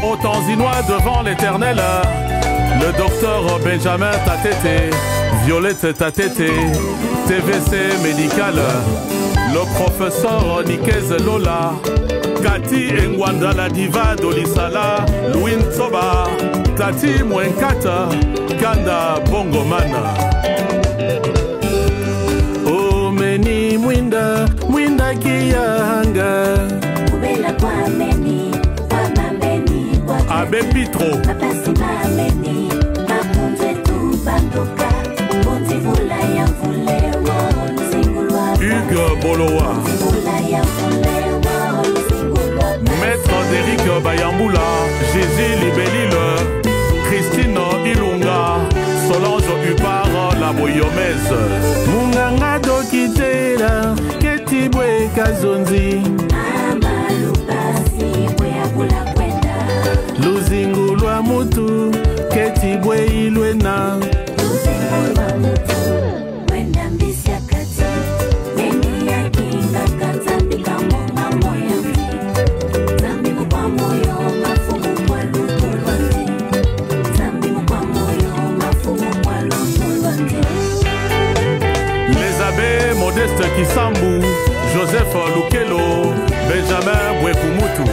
Au Tanzinois devant l'éternel, le docteur Benjamin Tatété, Violette Tatété, TVC médical, le professeur Nikez Lola, Kati Engwanda la diva d'Olisala, Louis Tsoba, Tati Mwenkata, Kanda Bongomana. Oh meni mwinda, mwinda kiyanga Kubela kwa meni, kwa mameni kwa Abe Pitro Mapasi mameni, mapunze tu bandoka Bunzi vula ya vulewa, singulwa Hugues Bolowa Maître d'Eric Bayamboula, Jésus Libellile, Christine Ilunga, Solange Upar, la Boyomese. Munganga Dokitela, Ketibwe Kazonzi. Luzingulwa Mutu, Ketibwe Ilwena. Luzingulwa Mutu, Wenda Mbisia Kati, Meni ya Kinga Katabika Munga Moyambi. Zambi mukwa moyo, mafumu kwa lutulwandi. Zambi mukwa moyo, mafumu kwa lutulwandi. Les abbés Modeste Kisambu, Joseph Lukelo, Benjamin Bwekumutu.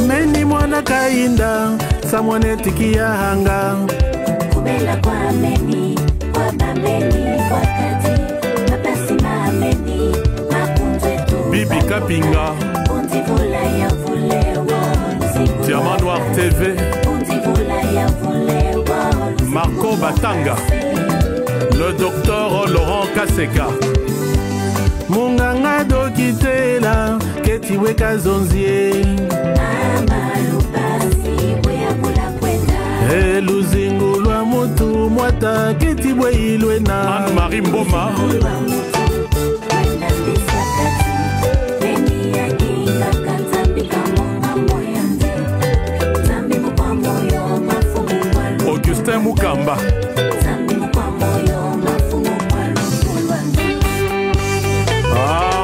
Meni mwana kainda, samwane tikia hanga. Kubela kwa meni, kwa bameni, kwa kati. Mapasi mameni, mapunzwe tu. Bibi Kapinga. Bunzi vula ya vulewa. Diamant Noir TV. Bunzi vula ya vulewa. Marco Batanga. Le docteur Laurent Kaseka. Munganga Dokitela, Ketiwe Kazonzie. Luzingulwa Mutu, Mwata, Ketibwe Ilwena. Anne-Marie Mboma. Augustin Mukamba.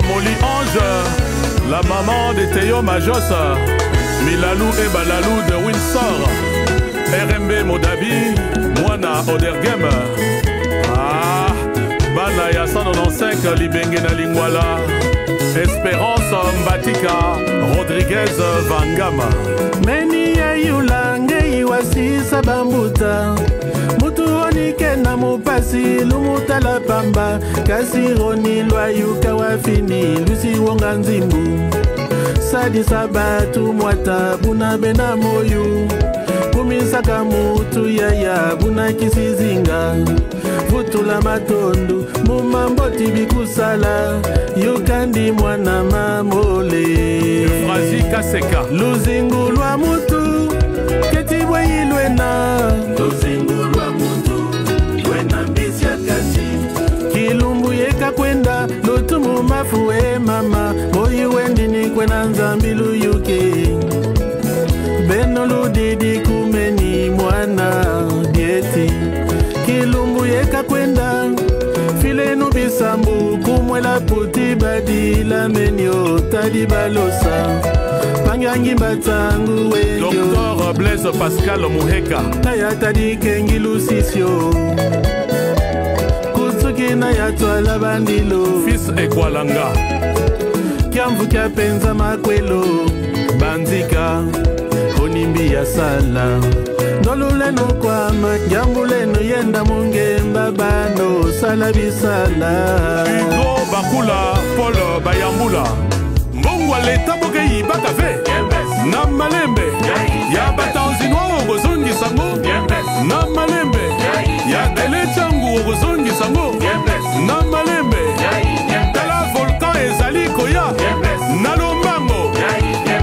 Moli Ange, la maman de Théo Majos, Milalou et Balalou de Windsor, RMB Modabi, Moana Odergem, Bana ya 195 Libenge na Lingwala, Espérance Mbatika, Rodriguez Vangama. Meni ya yulange iwasi sabambuta, mutu onike na mupasi lumuta la pamba, kasi roni lwayuka wafini lusi wonga nzimbu. Sadi sabatu mwata buna bena moyu, kumisaka mutu yaya buna kisizinga. Vutula matondu mumamboti bikusala, yukandi mwana mamole. Frazi Kaseka. Luzingulwa Mutu, Ketibwe Ilwena. Luzingulwa Mutu, Ilwena Mbisia Kati. Kilumbu yeka kwenda, lutumu mafue mama, moyu wendi ni kwena nzambilu yuke. Beno ludidi kumeni mwana dieti. Kilumbu yeka kwenda, filenu bisambu kumwela puti badi la menyo tadi balosa. Pangangi batangu wenyo. Docteur Blaise Pascal Muheka. Naya tadi kengi lusisio. Kutsuki naya twala bandilo. Fils Ekwalanga. Kiamvu kia penza makwelo. Banzika. Onimbi ya sala. Doluleno kwa majambuleno yenda mungemba bano sala bisala. Hugo Bakula, Paul Bayambula. Mbongwa leta boke yibaka ve. Na malembe. Ya batanzinwa ogozongi sango. Na malembe. Ya tele changu ogozongi sango. Na malembe. Tala volcan ezali koya. Na lombango.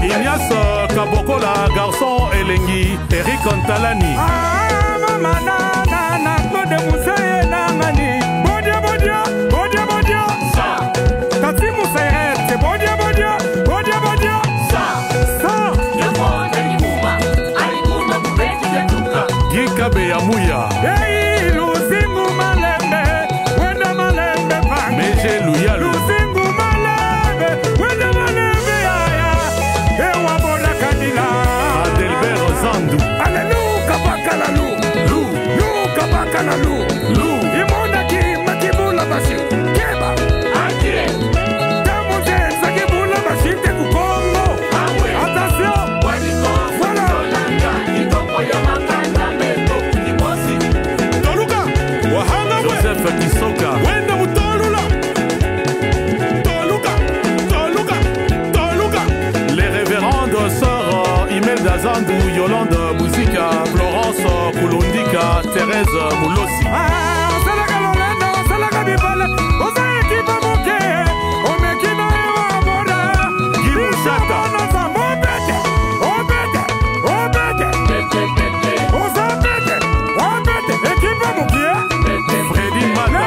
Ignace Kabokola, garçon elengi, Eric Antalani. Mama na kode museye na ngani. Bodia bodia, bodia bodia. Sa. Kati museye te bodia bodia, bodia bodia. Sa. Sa. Yefone ni kuma, alikuna kubeti ya tuka. Gikabe ya muya. Hey, lusingu malembe, wenda malembe pa. Meje luyalu. Lusingu malembe, wenda malembe ya. Ewa boda kadila. Mpandu, Yolande Bouzika, Florence Koulondika, Thérèse Moulosi. Salaka Lolanda, Salaka Bibale, Osaye Kibamuke, Omekina Ewamoda, Gimushata, Obete, Obete, Obete, Osabete, Obete, Ekibamuke, Freddy Mala,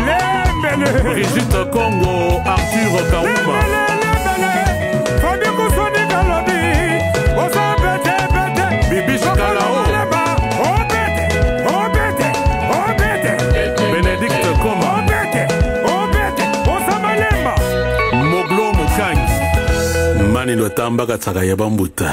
Lembele, Brigitte Congo, Arthur Kaouma. Bibiche Kalao, Bénédicte Koma, Moglo Mukangi, Mani Lotamba Katsaka Yabambuta.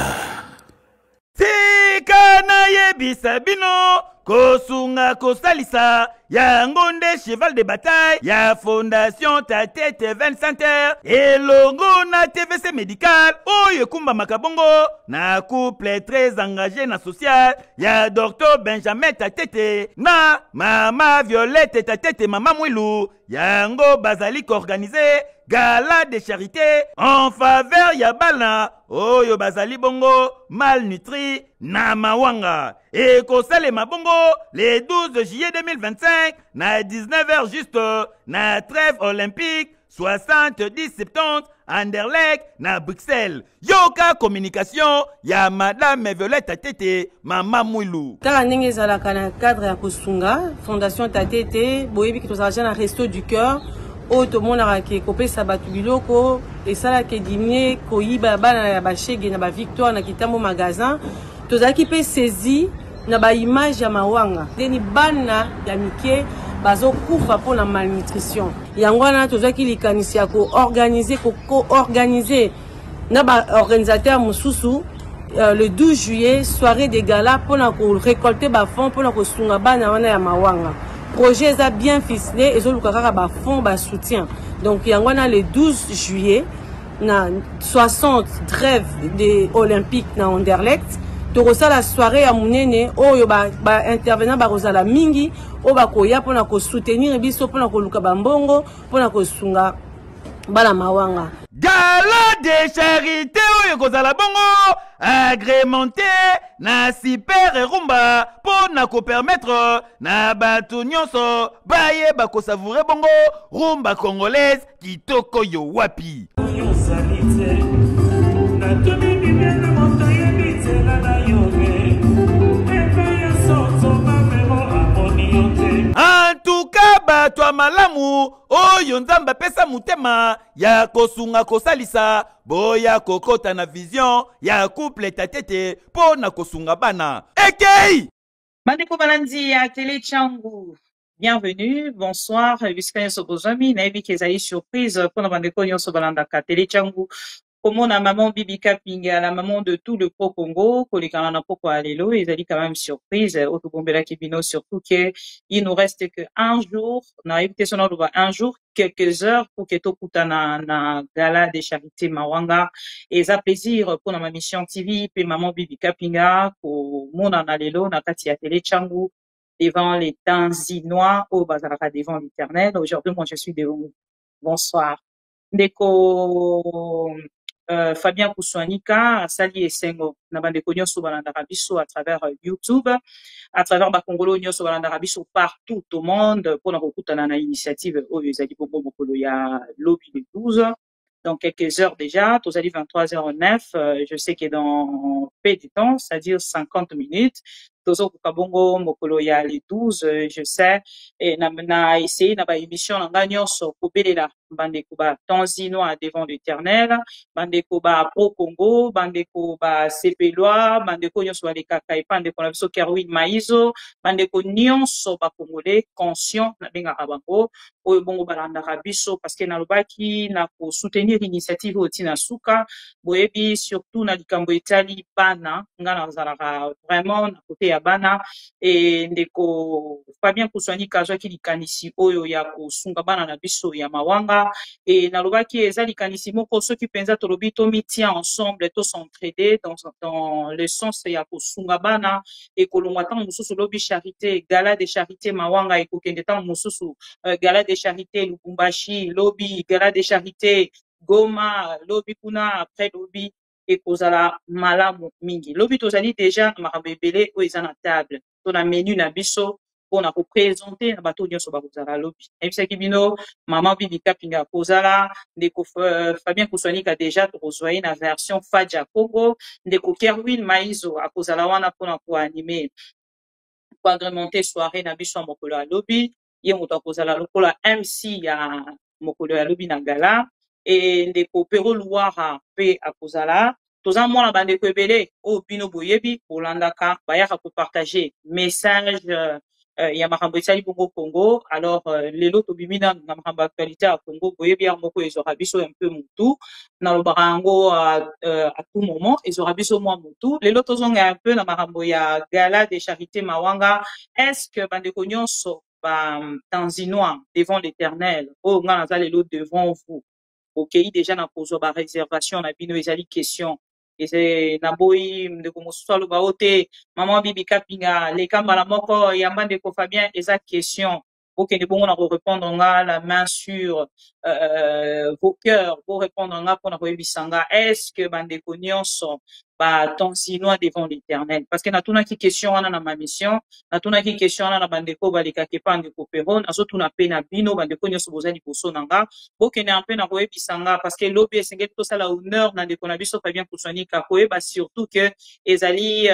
Tika na yebisa bino kosunga kosalisa ya ngonde cheval de bataille ya fondation Tatete Event Center elongo na TVC médical oyo kumba makabongo na couple très engagé na social ya Dr Benjamin Tatete na mama Violette Tatete mama Mwilu yango bazali organisé gala de charité en faveur ya bana oyo bazali bongo malnutri na mawanga et kosalema bongo le 12 juillet 2025 na 19h juste na trêve olympique 70-70 Anderlecht na Bruxelles. Yoka communication ya madame Violette Tatete mama Mwilu. Tala ndenge ezalaka na cadre ya kosunga fondation Tatete boyebi ki tozala na resto du cœur oyo tomonaka ke kopesa bato biloko esalaka dimier koyiba bana ya bashege na bavictoire na kitambo magasin tozalaki mpe saisi na baimage ya mawanga ndeni bana ya mike bazokufa mpona malnutrition yango wana tozwaki likanisi ya ko-organize na baorganisateur mosusu le 12 juillet soirée de gala mpona korécolte bafonds mpona kosunga bana wana ya mawanga. Projet est bien ficelé et zo lukaka ba fond ba soutien. Donc il y a le 12 juillet na 60 trêve des olympiques na Anderlecht. Torosa la soirée à munene oyo ba intervenant ba rozala mingi o ba koya pona ko soutenir biso pona ko luka bambongo pona ko sunga bala mawanga. Gala de charité oyo kozala bongo agrémenté na super rumba pour na ko permettre na bato nyonso baye bako savourer bongo rumba congolaise kitoko yo wapi. En tout cas bato ya malamu oyo nzambe apesa mutema ya kosunga kosalisa boya kokota na vision ya couple Tatete po na kosunga bana ekei Bandeko balandi ya Télé Tchangu. Bienvenue, bonsoir, bisika nyonso bozwami nayebi ke ezali surprise mpona bandeko nyonso balandaka Télé Tchangu. Comme la maman Bibi Kapinga, la maman de tout le pro-Congo, kolekana na poko alelo, ils allaient quand même surprise, Otobombela Kibino, surtout que il nous reste que un jour, na évité son ordre, un jour, quelques heures pour que Tokuta na gala de charité Mawanga, et ça plaisir pour ma mission TV, puis maman Bibi Kapinga, pour mon analelo, na Katia Télé Tchangu, devant les Tanzinois, au Bazaraka devant l'Éternel. Aujourd'hui, moi, je suis devant vous. Bonsoir. Ndeko, Fabien Kousouanika, Sali Esengo, na bandeko nyonso balandaka biso à travers YouTube, à travers Bakongolo nyonso balandaka biso partout au monde, pour na kokutana na initiative oyo ezali bongo mokolo ya lobby le 12. Dans quelques heures déjà, tozali 23h09, je sais que dans peu de temps, c'est-à-dire 50 minutes, tozo kukabongo mokolo ya le 12, je sais, et na essayé na ba émission na nga nyonso kobelela bandeko ba Tanzinois devant l'Éternel, bandeko ba pro Congo, bandeko ba Sepelois, bandeko nyonso balekaka epa ndeko na biso Kerwin Maizo, bandeko nyonso ba Congolais conscient na bengaka bango oyo bongo balandaka biso parce que nalobaki na ko soutenir initiative otina suka boyebi surtout na likambo etali bana nga nazalaka vraiment na côté ya bana et ndeko Fabien Kousouanika azwaki likanisi oyo ya kosunga bana na biso ya mawanga et nalobaki eza likanisi moko soki penza tolobi to mitien ensemble to s'entraider dans le sens ya kosunga bana et kolongwa tango mosusu lobi charité gala de charité mawanga et kokende tango mosusu gala de charité Lubumbashi, lobby, gala de charité Goma, lobby kuna après lobby et kozala malamu mingi. Lobi tozali déjà makambo ebele oyo eza na table. To na menu na biso pona ko présenter na bato nyonso bakozala lobi. Ebisaki bino maman Bibi Kapinga kozala ndeko Fabien Kouswanika déjà tokozwa na version Fadja Congo, ndeko Kerwin Maizo akozala wana pona ko animer pour agrémenter soirée na biso mokolo ya lobi. Ye moto akozala lokola MC ya mokolo ya lobi na gala et ndeko Pero Luara pe akozala toza mwana bandeko ebele o bino boyebi bolandaka bayaka ko partager message ya makambo esali bongo Congo. Alors lelo tobimi na makambo actualité ya Congo boyebi ya moko ezora biso un peu mutu na lobaka yango à tout moment ezora biso mwa mutu. Lelo tozonga un peu na makambo ya gala de charité Mawanga. Est-ce que bandeko nyonso ba tanzinois devant l'Éternel o nga naza lelo devant vous okei déjà na kozwa ba réservation na bino ezali question ese na boyi ndeko mosusu aloba ote maman Bibi Kapinga lekamba la moko yamba ndeko Fabien eza question okende bongo na répondre nga la main sur vos cœurs pour répondre nga pour na koyebisanga est-ce que bandeko nyonso ba tanzinois devant l'Éternel parce que na tuna ki question wana na ma mission na tuna ki question wana na bandeko baleka kepa ndeko Pero nazo tuna pe na bino bandeko nyonso bozali boso nanga bokende un peu na koyebisanga parce que lobi esengeli tosala honneur na ndeko na biso Fabien Kouswanika koyeba surtout que ezali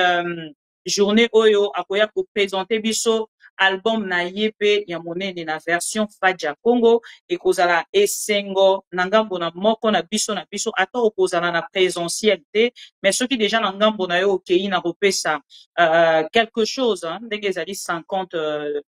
journée oyo akoya ko présenter biso album na yepe ya monene na version Fadja Congo et kozala esengo na ngambo na moko na biso ata okozala na présentialité mais ceux qui déjà na ngambo na yo okei na kopesa quelque chose ndenge ezali 50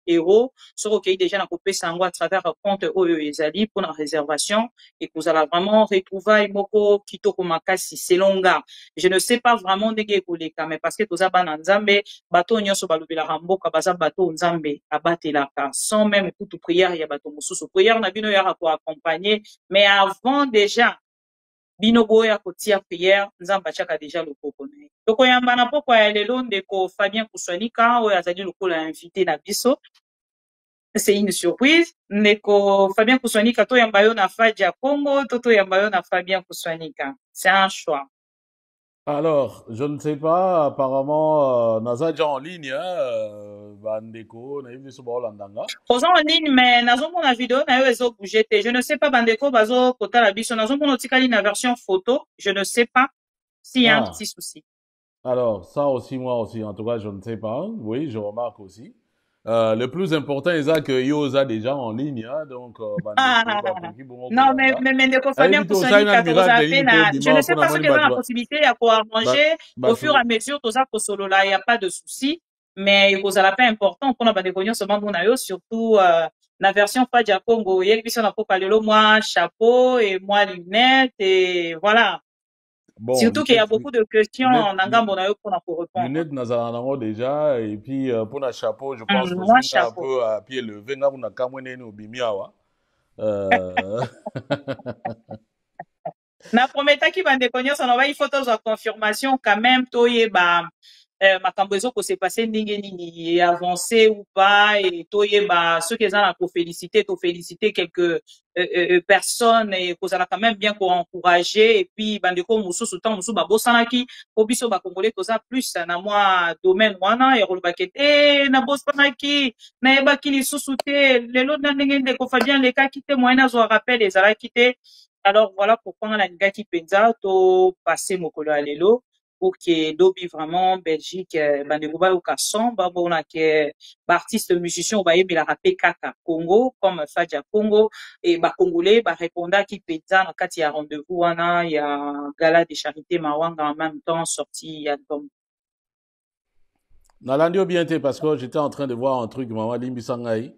euros soki okei déjà na kopesa yango à travers compte oyo ezali pour la réservation et kozala vraiment retrouvaille moko kitoko makasi selon nga je ne sais pas vraiment ndenge ekoleka mais parce que toza bana nzambe bato nyonso balobelaka mboka baza bato nzambe abatelaka sans même toute prière ya bato mosusu prière na bino yaka ko accompagner mais avant déjà bino boya kotia prière nzambe atiaka déjà loboko na ye tokoyamba na poko ya lelo ndeko Fabien Kouswanika oyo azali lokola invité na biso. C'est une surprise ndeko Fabien Kouswanika toyamba yo na Fadja Congo toyamba yo na Fabien Kouswanika c'est un choix. Alors, je ne sais pas, apparemment, naza déjà en ligne, bandeko, na yibi so ba Holandanga. Oza en ligne, mais nazomona vidéo na yo ezo bouger te. Je ne sais pas bandeko bazo kotala biso, nazomona otikali na version photo, je ne sais pas s'il y a un petit souci. Alors, ça aussi, moi aussi, en tout cas, je ne sais pas. Oui, je remarque aussi. Le plus important, c'est que Yosa déjà en ligne, donc non, mais ndeko Fabien Kouswanika je ne sais pas ce que la possibilité à arranger au fur et à mesure tout ça solo là, il y a pas de souci, mais il la pas important pour la bandeko seulement mon ayo surtout la version Fadja Congo, il y a qui sont na poka lelo moi chapeau et moi lunettes et voilà. Bon, surtout qu'il y a beaucoup de questions en angambo na yo pour répondre. Lunettes nazala nango déjà et puis pour la chapeau je pense que c'est un peu à pied levé nga na kamwene no bimiawa. Na prometaki bandeko nyonso na ba photos de confirmation quand même toyeba makambo ezoko s'est passé ndenge nini avancé ou pas et toyeba ceux qui ont pour féliciter quelques personnes et kozala quand même bien pour encourager et puis bandeko mususu temps mususu babosanaki po biso ba congolais toza plus na moi domaine wana et rolobakete na bosanaki na yebaki lisusu te lelo ndenge ndeko Fabien lekaki te moyen azo rappel ezalaki te. Alors voilà pourquoi la ngaki penza to passer mokolo ya lelo pour que dobi vraiment Belgique bandeko au kasson babona que artiste musicien ba yebela rapper kaka Congo comme Fadja Congo et ba congolais ba répondra qui penza na kati ya rendez-vous wana ya gala de charité Mawanga en même temps sorti album. Nalandio bien té parce que j'étais en train de voir un truc maman Limbisangai.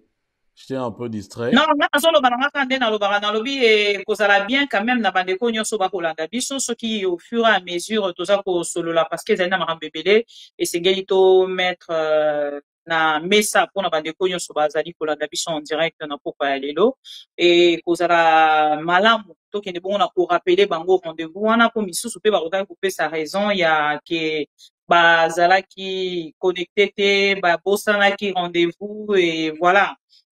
J'étais un peu distrait. Non, solo bananga kande na lobara na lobi et kozala bien quand même na bandeko nyonso ba kolanda biso ce qui au fur et à mesure toza ko solo la parce que zana marambebele et c'est gelito mettre na mesa pour na bandeko nyonso bazali kolanda biso en direct na poko ya lelo et kozala malamu to kende bongo na ko rappeler bango rendez-vous wana po misusu pe ba kodaka couper sa raison ya que bazala qui connecté te ba bosana qui rendez-vous et voilà.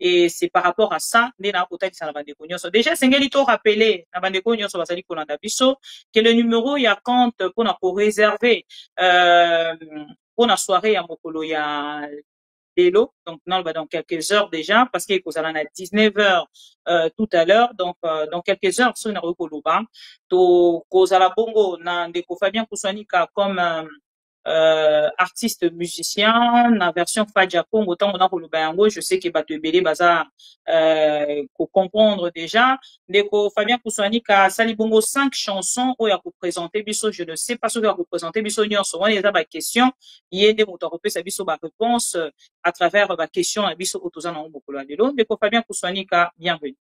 et c'est par rapport à ça nde na kotalisa na bandeko nyonso. Déjà sengeli to rappeler na bandeko nyonso bazali kolanda biso que le numéro ya compte mpona koréserver mpona soirée ya mokolo ya lelo, donc dans quelques heures déjà, parce qu'il y a à 19h tout à l'heure, donc dans quelques heures, si on a rekoloba, to kozala bongo na ndeko Fabien Kouswanika comme artiste musicien, na version Fadja Congo, autant on a koloba yango, je sais que bato ebele baza ko comprendre déjà. Ndeko Fabien Kouswanika sali bongo 5 chansons où il a présenter biso, je ne sais pas ce qu'il a présenter biso nyonso, on y a ba question, yende moto repesa biso ba réponse à travers ma question à biso otozana mokolo lelo. Ndeko Fabien Kouswanika, bienvenue.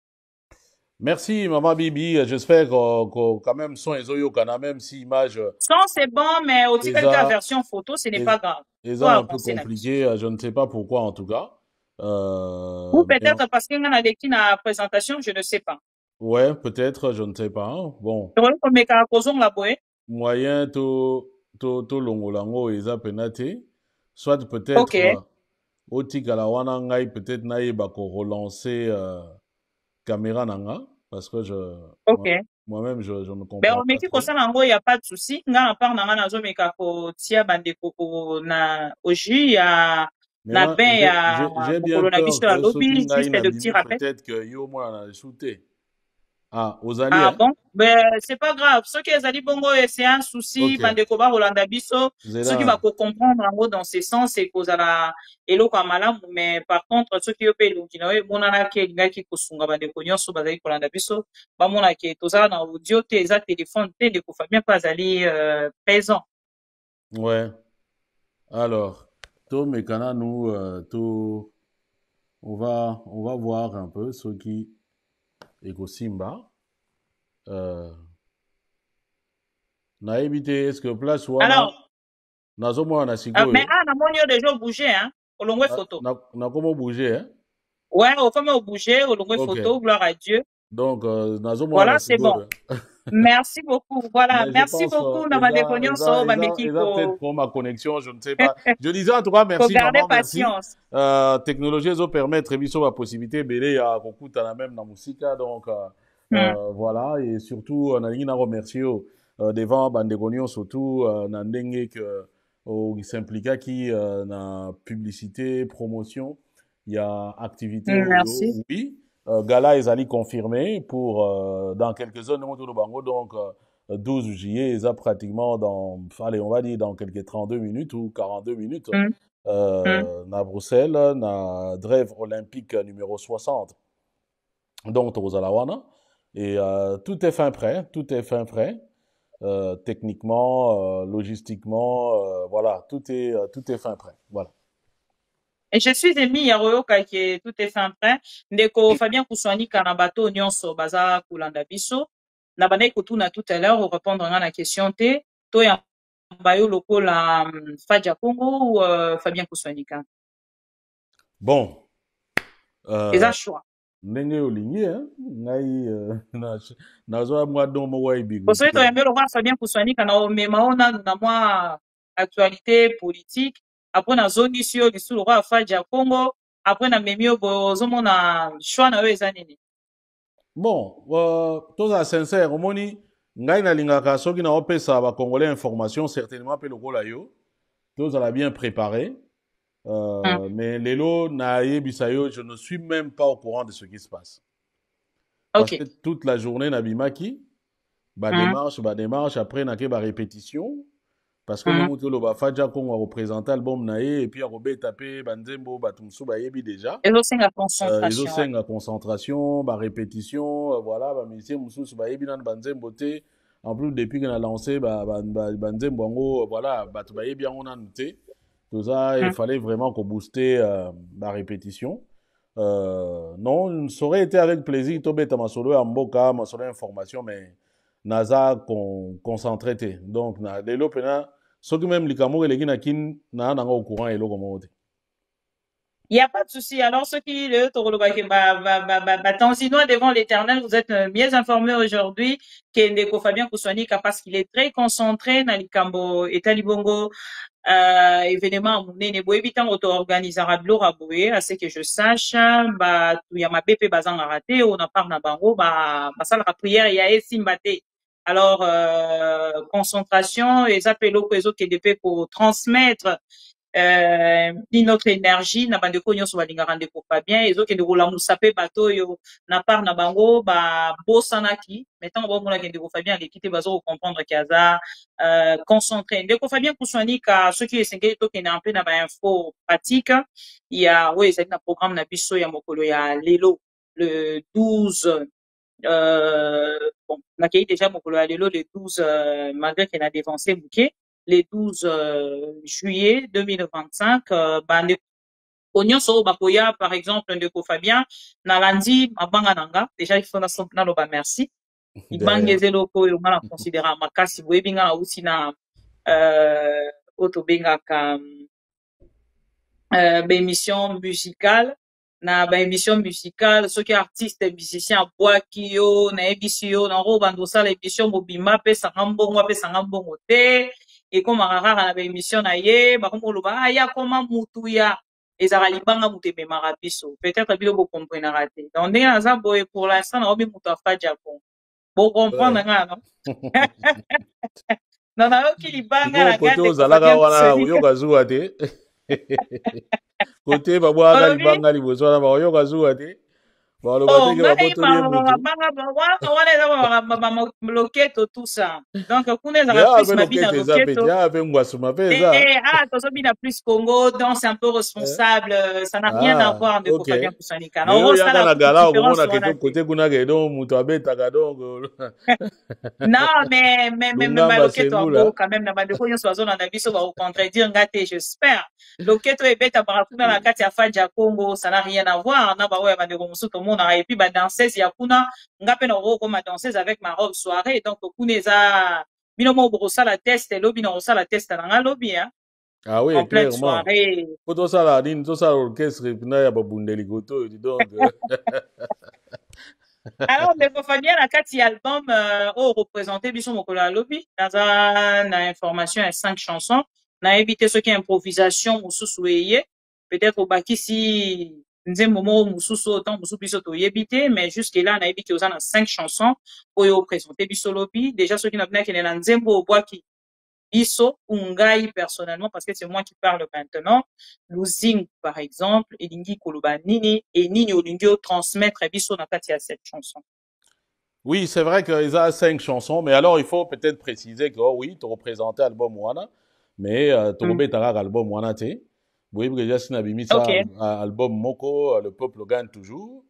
Merci Maman Bibi, j'espère que quand même son ezoyo kana même si image son c'est bon mais aussi quelques version photo ce n'est pas grave. C'est un peu compliqué, je ne sais pas pourquoi en tout cas. Ou peut-être parce qu'il y a des na présentation, je ne sais pas. Ouais, peut-être, je ne sais pas. Hein. Bon. Moyen to longolango eza penate. Soit peut-être okay. Otikala wana ngai peut-être naïba ko relancer caméra nanga parce que okay. moi-même je ne comprends pas. Mais qui concerne en gros il y a pas de souci. Nga à part nanga nazo meka ko tia bandeko ko na oji ya na ben ya j'ai bien peur que la lobby juste de petits rappels. Peut-être que yo moi na shooté. Ah, aux alliés. Ah bon? Ben, c'est pas grave. Ceux qui ont bongo, c'est un souci. Bandeko ba Rolanda biso. Ceux qui va comprendre en gros dans ce sens, c'est cause à la elo kamala. Mais par contre, ceux qui ont payé l'unginoe, monana qui est qui kosunga bandeko nyonso bazali Rolanda biso. Ba mona qui toza na audio, teza téléphone, ndeko Fabien pas ali présent. Ouais. Alors, to mekana nous, to, on va voir un peu ceux qui Ego Simba. Na évité, est-ce que place ou alors nazo moi na sigo mais na monio déjà bouger hein au long photo na comment bouger hein ouais au fameux bouger au long photo gloire à Dieu donc nazo moi voilà c'est bon merci beaucoup voilà merci beaucoup na bandeko nyonso ba mekiko peut-être pour ma connexion je ne sais pas je disais en tout cas merci maman patience technologie zo permettre biso la possibilité belé ya kokuta na même na musika donc voilà et surtout on a dit na remercier devant bandeko nyonso surtout na ndenge que qui s'impliqua qui na publicité promotion il y a activité oui gala est allé confirmer pour dans quelques heures donc 12 juillet ça pratiquement dans allez on va dire dans quelques 32 minutes ou 42 minutes na Bruxelles na Drève olympique numéro 60 donc Rosalawana et tout est fin prêt techniquement logistiquement voilà tout est fin prêt voilà. Et je suis émis Yaroyoka qui tout est fin prêt. Ndeko Fabien Kouswanika na bato nyonso baza kulanda biso. Na bana kotuna tout à l'heure répondre à la question te. To ya bayo loko la Fadja Congo ou Fabien Kouswanika. Bon. Les choix. Ndenge olingi hein ngai nazo mwa domo wa ibigo. Parce que to yambelo kwa Fabien Kouswanika na memaona na mwa actualité politique. Après na zone ici au sous le roi Fadja Congo après na memio bozomo na choix na eza nini bon toza sincère omoni ngai na lingaka soki na opesa ba congolais information certainement pe lokola yo toza la bien préparé mais lelo na yebisa yo je ne suis même pas au courant de ce qui se passe parce que toute la journée na bimaki ba démarche après na ke ba répétition parce que nous tout le Fadja Congo représenter album naé et puis à Robert tapé banzembo batumsu ba yebi déjà et aussi la concentration la concentration ba répétition voilà ba musicien mususu ba yebi nan banzembo té en plus depuis qu'on a lancé banzembo ngo voilà batu ba yebi on a noté tout ça il fallait vraiment qu'on booster la répétition non ça aurait été avec plaisir to beta masolo ya mboka masolo information mais naza concentré donc na lelo pena soki même likambo eleki na kin na nanga au courant eloko moko te Il n'y a pas de souci. Alors, ceux qui le Tanzinois devant l'éternel, vous êtes mieux informés aujourd'hui qu'Endeko Fabien Kouswanika parce qu'il est très concentré dans l'Ikambo et Talibongo, événement munene boyebi ntango auto-organisera biloko boye à ce que je sache ba ya mabe pe bazanga raté on a part na bango basalaka prière ya esimba te alors concentration eza pe eloko ezokende pe ko transmettre notre énergie na bandeko nyonso balingaka ndeko Fabien ezokende kolamusa pe bato oyo na part na bango babosanaki mais ntango baomonaki ndeko Fabien aleki te bazokocomprendre ke aza concentré ndeko Fabien Kouswanika soki esengeli tokende mpe na bainfo pratique ya oyo ezali na programme na biso ya mokolo ya lelo le 12 bon nakei déjà mokolo ya lelo le 12 malgré que na dévancé bouquet le 12 juillet 2025 bande nyonso bakoya par exemple ndeko Fabien nalandi mabanga nanga déjà il faut naloba merci ibanga ezeloko oyo nga na considéra makasi boyebi nga nauti na oyo tobengaka baémission musicale na baémission musicale soki artiste musicien abwaki yo nayebisi yo nango bando osala émission mobima apesanga mbongo te ekomaka kaka na baémission na ye bakomoloba aya koma mutu ya ezaka libanga mutu ememaka biso peut-être bino bokomprenaka te donc ndenge naza boye pour l'instant naobi mutu afa japon bocomprendre nga no non nayoki libanga na kote ozalaka wana oyoka zuwa te kote babwaka libanga liboso wana baoyoka zuwa te baloba teke babotoli loketo tout ça donc kuna ezaka plus mabina loketo pe ngwasuma pe eza tozobina plus Congo donc c'est un peu responsable ça n'a rien à voir de Fabien Kouswanika na gala okomona kete kote kuna ke donc mutu abetaka donc non mais loketo abo quand même na bandeko nyonso bazolanda biso bakocontredire nga te j'espère loketo ebeta barakuna na kati ya faji ya Congo ça n'a rien à voir na baoyo ya bandeko mosusu tomonaka et puis badanseuse ya kuna nga mpe na okokoma danseuse avec ma robe soirée donc kuna eza bino moko bokosala test elobi na kosala test na nga lobi ah oui en pleine soirée po tosala nini tosala orchestre mpina ya babundeli koto dis donc alors ndeko Fabien na kati ya album oyo représente biso mokolo ya lobi naza na information ya 5 chansons nayebi te soki improvisation mosusu eye peut-être obakisi nzembo moko mosusu autant mosusu biso toyebi te mais jusque là nayebi ke oza na 5 chansons oyo oprésente biso lobi déjà soki na binakende na nzembo obwaki biso ungai personnellement parce que c'est moi qui parle maintenant losing par exemple elingi koloba nini et nini olingi transmettre biso na kati ya cette chanson. Oui, c'est vrai qu'ils ont 5 chansons, mais alors il faut peut-être préciser que oui, tu représentais l'album Wana, mais tu représentais l'album Wana te. Oui, parce que déjà si nabimisa album Moko, le peuple gagne toujours,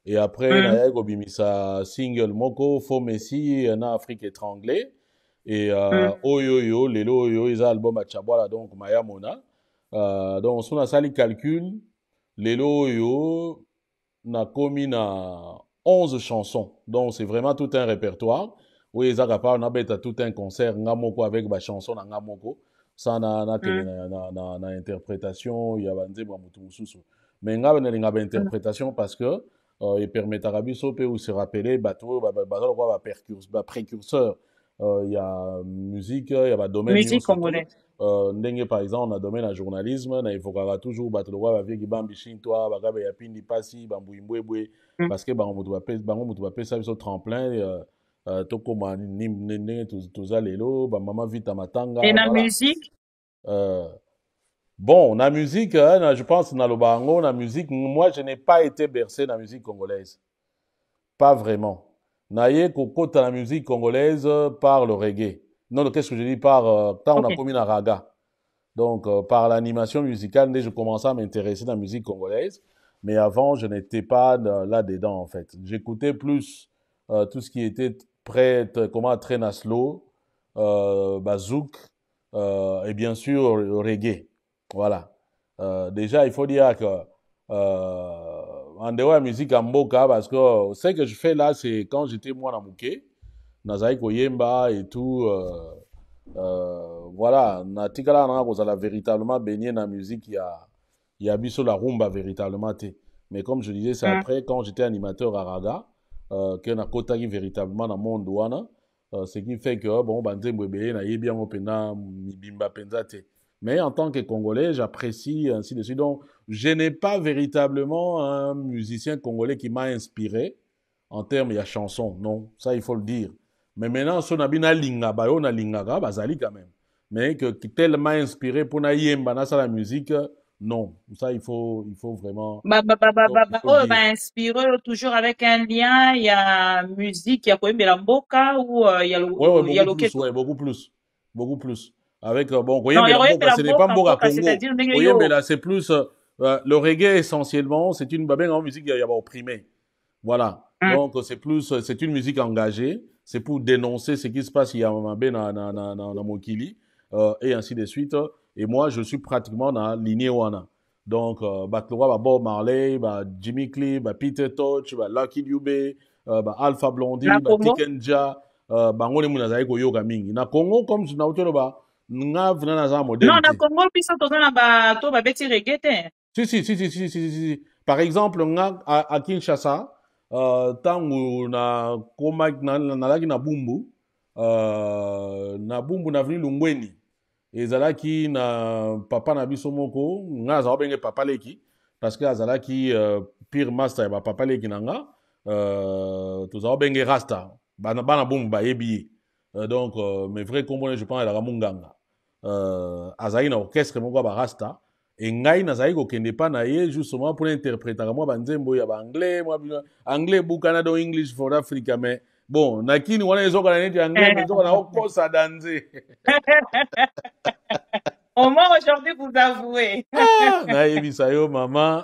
et après naye ko bimisa single Moko, Faux Messi, na Afrique étranglée. Et Oyoyo, Lelo Oyo, ils ont album à Chabwala, donc Maya Mona. Donc, on a sali calcul, Lelo Oyo, na commis na 11 chansons. Donc, c'est vraiment tout un répertoire. Oui, ils ont tout un concert, Ngamoko avec ma chanson, Ngamoko. Ça, na interprétation, il y a mais Ngamoko interprétation parce que, il permet à Rabiso ou se rappeler, bateau, précurseur. Il y a musique, il y a domaine musique congolaise. Par exemple, on a domaine à journalisme, il faut toujours battre le roi avec Bambi Shintoa, Bagabe Yapindi Passi, Bambouimbouéboué, parce que Bango va payer ça sur tremplin, Toko Nene, Tozalelo, Maman Vita Matanga. Et la musique? Bon, la musique, je pense, dans le Bango, la musique, moi, je n'ai pas été bercé dans la musique congolaise. Pas vraiment. Naye kokota la musique congolaise par le reggae. Non, qu'est-ce que je dis par quand on a commis la raga. Donc par l'animation musicale, dès que je commençais à m'intéresser à la musique congolaise, mais avant je n'étais pas là-dedans en fait. J'écoutais plus tout ce qui était très naslo, bazouk et bien sûr le reggae. Voilà. Déjà il faut dire que en dehors de la musique en Mboka, parce que ce que je fais là, c'est quand j'étais moi dans Mouké, Nazaï Koyemba et tout, voilà, Natikala, on a véritablement baigné dans la musique, il y a Il y a biso la rumba véritablement. Mais comme je disais, c'est après, quand j'étais animateur à Raga, que na kotaki véritablement dans le monde douana, ce qui fait que, bon, banzembo ebele na yebi yango pena mibimba penza te. Mais en tant que Congolais, j'apprécie ainsi de suite. Donc, je n'ai pas véritablement un musicien congolais qui m'a inspiré en termes de chanson. Non, ça il faut le dire. Mais maintenant, si on a bien linga, on a linga, bazali quand même. Mais que tellement inspiré pour na yemba na la musique, non. Ça il faut vraiment. Inspiré toujours avec un lien, il y a musique, il y a quoi, la mboka ou il y a le beaucoup plus. Avec bon, non, ce n'est pas mboka Congo. C'est plus le reggae essentiellement, c'est une musique qui a opprimé. Voilà. Donc c'est une musique engagée, c'est pour dénoncer ce qui se passe il y a dans Mokili et ainsi de suite. Et moi je suis pratiquement dans la lignée wana. Donc Bob Marley, Jimmy Cliff, Peter Tosh, Lucky Dube, Alpha Blondie, Tikenja, bangone munazai ko yoga mingi. Na Congo comme na utolo nga vina na za modèle. Non, na Congo pisa tozana to ba beti reggae te. Si. Par exemple, nga à Kinshasa, tangu na koma na laki na bumbu na vini Lungweni. Ezalaki na papa na biso moko, nga za obenge papa leki parce que azalaki pire master ba papa leki nanga to za obenge rasta bana bumbu ba yebi. Donc mes vrais Congolais je pense la munganga. Azali na orchestre moko ba rasta. Et ngai nazali kokende pa na ye justement pour interpréter moi banzembo ya ba anglais moi anglais bukana do English for Africa mais bon nakini wana ezoka na neti anglais mais ezoka na okosa danser. Au moins aujourd'hui vous avouez. Na yebisa yo maman.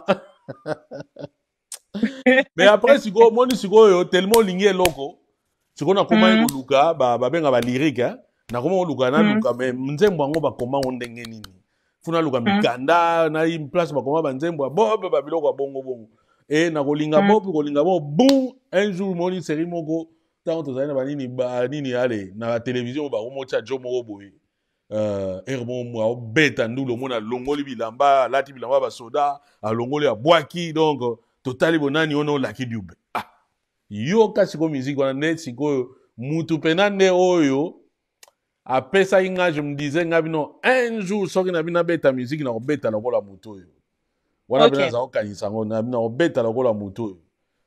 Mais après siko moni siko yo tellement lingi loko siko na koma ngoluka ba benga ba lyrique na koma ngoluka na luka mais nzembo ngo ba koma ndenge nini. Funa luka mikanda na une place bakoma banzembo bob babiloko bongo et na kolinga bob bon un jour moni série moko tant tozali na banini ale na la télévision ba komocha jomo boye hermon mo beta ndulo mona longoli bilamba lati bilamba ba soda a longoli ya bwaki donc totali bonani ono Lucky Dube yo kasi ko musique wana net siko mutu penande oyo apesa inga je me disais ngabino un jour soki na bina beta musique na obeta lokola moto yo wana bina za okanisa ngo na bina obeta lokola moto yo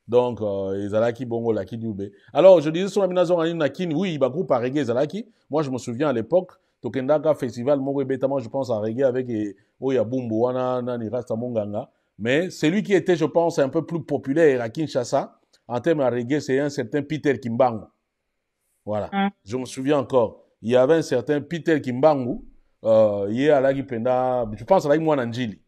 donc ezalaki bongo Lucky Dube. Alors je disais sur la bina zonga na kini oui ba groupe reggae ezalaki moi je me souviens à l'époque tokendaka festival moko beta moi je pense à reggae avec oya bumbu wana nani rasta monganga mais celui qui était je pense un peu plus populaire à Kinshasa en termes de reggae c'est un certain Peter Kimbangu. Voilà. Je me souviens encore. Il y avait un certain Peter Kimbangu, je pense à moi Nanjili.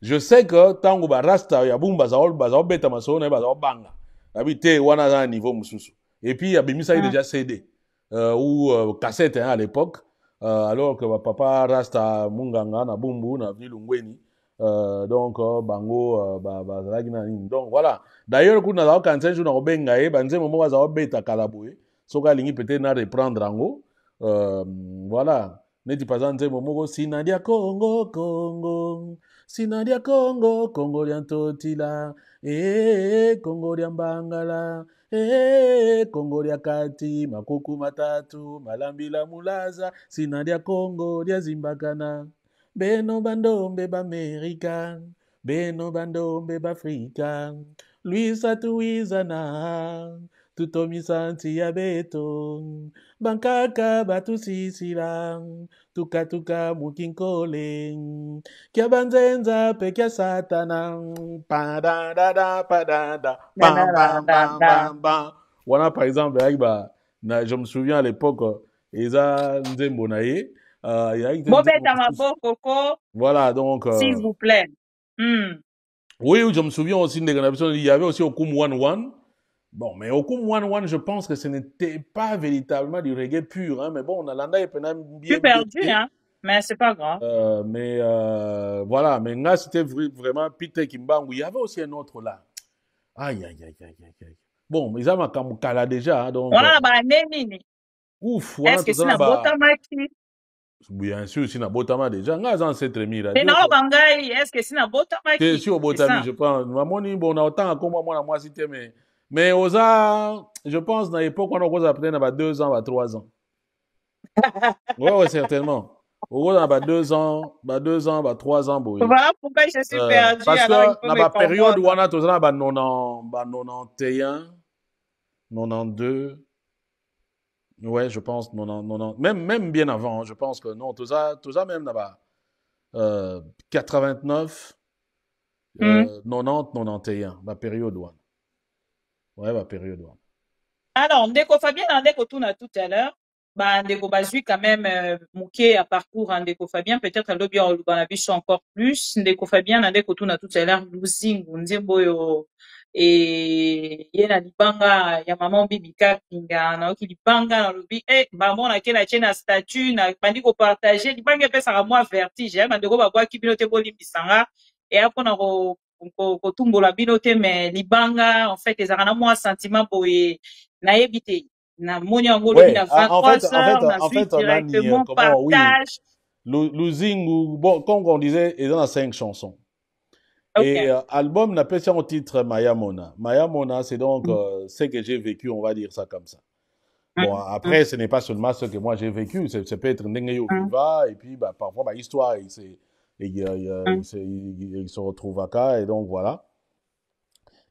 Je sais que tango ba rasta ya bumba za beta masona ba za banga. Habité wana za niveau mususu. Et puis il y avait mis ça déjà CD ou cassette à l'époque alors que papa rasta munganga na bumbu na vilungweni donc bango donc voilà. D'ailleurs kuna za kanse jour na obenga banze momo za beta kalaboe. Soka lingi peut-être na reprendre ango. Voilà. Neti pazanze momoko sinadia Congo Congo liantotila Congo liambangala Congo liakati makuku matatu malambila mulaza sinadia Congo lia zimbakana beno bandombe ba America beno bandombe ba Afrika Luisa tuizana tutomisanti ya beto bankaka batusisila tukatuka mukinkole kia banzenza pe kia satana padada padada bam wana par exemple je me souviens à l'époque eza nzembo na ye bobeta maboko voilà donc s'il vous plaît oui je me souviens aussi il y avait aussi Okum 1-1. Bon, mais Okum 1-1, je pense que ce n'était pas véritablement du reggae pur, hein, mais bon, on a l'anda et bien perdu, hein, mais c'est pas grave. Mais voilà, mais là, c'était vraiment Peter Kimbangu. Il y avait aussi un autre là. Aïe. Bon, mais ça m'a kamukala déjà, hein, donc. Voilà, bah, Némini. Ouf, est-ce que c'est la Botamaki? bien sûr, si na botama déjà, nga za ancêtre mi Et non, bangai, est-ce que si na botama qui? Si au botami, je pense. Mamoni, bon, on a autant comme moi, cité, mais aux a, je pense, dans l'époque, on a cause à peut-être 2 ans, 3 ans. Ouais, certainement. Au gros, on 2 ans, 2 ans, 3 ans, boy. Voilà pourquoi je suis perdu. Parce alors il que faut dans me la période où on comprendre. a tous là, 91, 92, ouais, je pense, 90, même bien avant, je pense que non, tout ça même là-bas, 89, 90, 91, la période où. Ouais, la période où. Alors, Ndeko Fabien, Ndeko Tuna tout à l'heure, bah, Ndeko Bazui quand même, mouké à parcours, Ndeko Fabien, peut-être à l'objet en Lubanabiso encore plus, Ndeko Fabien, Ndeko Tuna tout à l'heure, losing, Ndemboyo, et yena libanga, ya maman bibika, kinga, na oki libanga, na lobi, maman, na kena chena statut, na bandi ko partager, libanga pesa à moi vertige, Ndeko Babwa kibinote boli bisanga, et après, on a kotumbola binote, mais libanga, en fait, les arana moi sentiment boye, nayebi te na moni yango lobi na 23 heures na suis directement comment, partage oui. Losing, bon, comme on disait, il y a 5 chansons. Okay. Et album n'a pas un titre Maya Mona. Maya Mona, c'est donc ce que j'ai vécu, on va dire ça comme ça. Bon, après, ce n'est pas seulement ce que moi j'ai vécu, ça peut être Nengeyo Viva, et puis bah, parfois, bah, histoire, il se retrouve à cas, et donc voilà.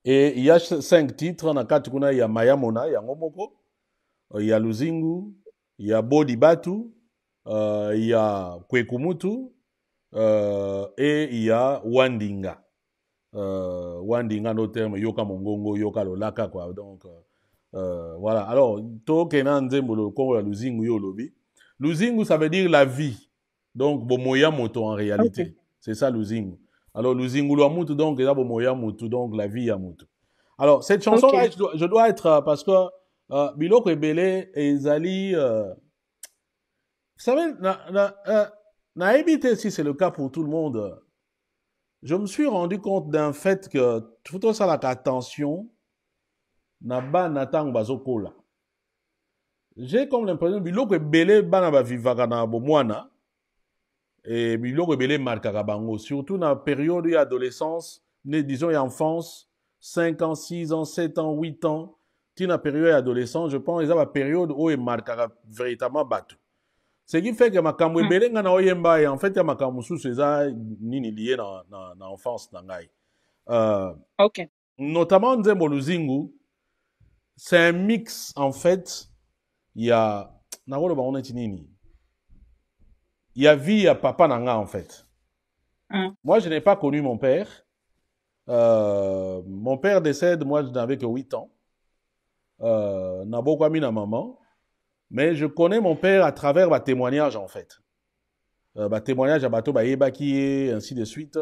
Et il y a 5 titres, dans le il y a Maya Mona, il y a Ngomoko, il y a Luzingu, il y a Bodi Batu, il y a Kwekumutu, et il y a Wandinga. Wandinga, nos termes, Yoka Mongongo, Yoka Lolaka, quoi. Donc, voilà. Alors, Tokena Nzembolo, Kongo, Luzingu, Yolobi. Luzingu, ça veut dire la vie. Donc, Bomoya Moto en réalité. Okay. C'est ça, Luzingu. Alors, Luzingu Luamutu, donc, et là, Bomoya Motu, donc, la vie Yamutu. Alors, cette chanson-là, okay. je dois être, parce que, Biloko Ebele et Zali, vous savez, na évité si c'est le cas pour tout le monde. Je me suis rendu compte d'un fait que tout ça, la attention, n'a pas n'attend bazokola. J'ai comme l'impression que Biloko Ebele, bana ba vivaka na bomwana, et Biloko Ebele marquera bango, surtout dans la période d'adolescence, disons, enfance, 5 ans, 6 ans, 7 ans, 8 ans, dans la période adolescente, je pense, il y a une période où il marquera véritablement bateau. Ce qui fait que ma kamwe belenga na oyemba et en fait, il y a ma kamusu c'est nini lié dans l'enfance nangai. OK. Notamment Nzembo Luzingu, c'est un mix en fait, il y a il y a vie à papa nanga en fait. Moi, je n'ai pas connu mon père. Mon père décède, moi je n'avais que 8 ans. N'a beaucoup ami na maman. Mais je connais mon père à travers ma témoignage en fait. Ma témoignage à Bato Bayebaki et ainsi de suite.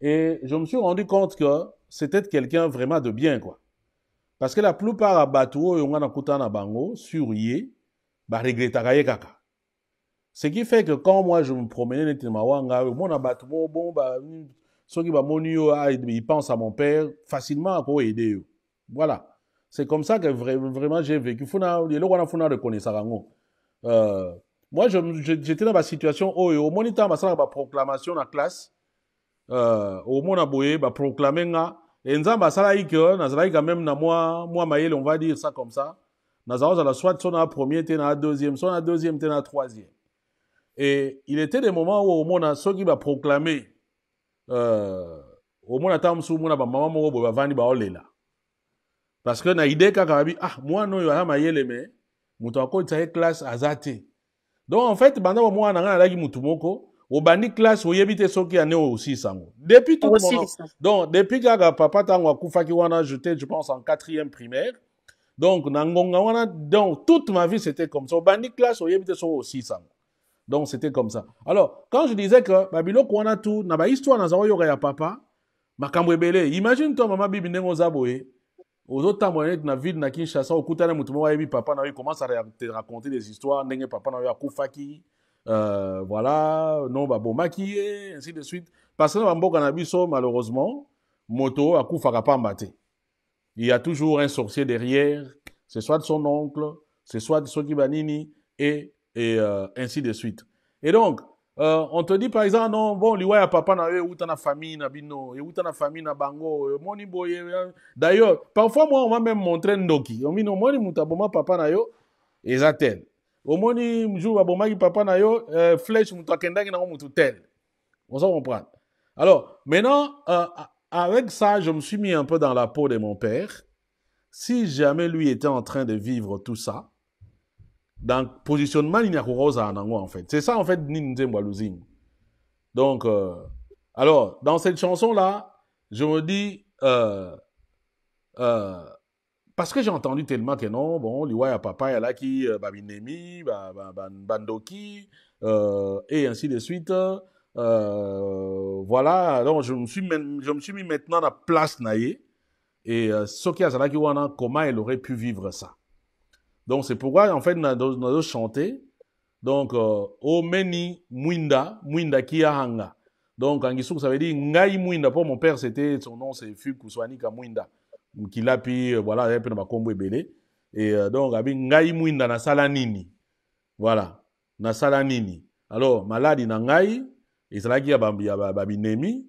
Et je me suis rendu compte que c'était quelqu'un vraiment de bien quoi. Parce que la plupart à Bato, on a écouté na bango sur yé, bah regrettera kaka. Ce qui fait que quand moi je me promenais dans Mawanga, mon abato bon bah ceux qui va monio ils pensent à mon père facilement à quoi aider. Voilà. C'est comme ça que vraiment j'ai vécu. Moi, j'étais dans ma situation où, au moniteur, ma proclamation dans la classe, au monde aboye, proclamer, et nous avons quand même, moi, maïl, on va dire ça comme ça. Nous avons soit sur la première, sur la deuxième, sur la deuxième, sur la troisième. Et il était des moments où, au monde, ceux qui va proclamer, au monde, attend, sous mon maman, mon va venir, là. Parce que na idée kakabi moi non yo ma yele me muto ako tsaye classe azate. Donc en fait pendant moi na ngana lagi mutu moko au bandi classe o yebite soki ane aussi sango. Depuis tout moment. Donc depuis que papa tango akufaki wana j'étais je pense en 4e primaire. Donc na ngonga wana donc toute ma vie c'était comme ça. Au bandi classe o yebite so aussi sango. Donc c'était comme ça. Alors quand je disais que babiloko wana tout na ba histoire na zawo yo ya papa makambo ebele. Imagine toi maman bibi ndengo zaboye. Aux autres temps, dans la ville de Kinshasa, au Koutane, papa commence à te raconter des histoires. Papa n'a Koufaki, voilà, non, bon maquillé, ainsi de suite. Parce que dans le malheureusement, moto a Koufaka pas mbaté. Il y a toujours un sorcier derrière, c'est soit de son oncle, c'est soit de Soki Banini, et ainsi de suite. Et donc, on te dit par exemple, non, bon, liwa ya papa na yo, na famille na bino, na famille na bango, moni boye. D'ailleurs, parfois, moi, on m'a même montré ndoki. On m'a dit, moni mutaboma papa na yo, et ça tel. Au moni mjou aboma ki papa na yo, flèche mutakendaki na mutu tel. On s'en comprend. Alors, maintenant, avec ça, je me suis mis un peu dans la peau de mon père. Si jamais lui était en train de vivre tout ça, dans le positionnement, il n'y a pas en fait. C'est ça, en fait, Ninzembo Luzing. Donc, alors, dans cette chanson-là, je me dis, parce que j'ai entendu tellement que non, bon, liwa ya papa, ya laki, babinemi, bandoki, et ainsi de suite. Voilà, donc je me suis mis maintenant à la place naïe. Et Soki Azalaki Wana, comment elle aurait pu vivre ça? Donc c'est pourquoi, en fait, nous avons chanté. Donc, Omeni Mwinda, Mwinda Kiahanga. Donc, en Gisou, ça veut dire Ngai Mwinda. Pour mon père, c'était, son nom, c'est Fukuswanika Mwinda. Qu'il a pu, voilà, il a pu ma combo belé. Et donc, Ngai Mwinda na Salanini. Voilà, na Salanini. Alors, maladi na Ngai, et c'est là qu'il y a Babinemi,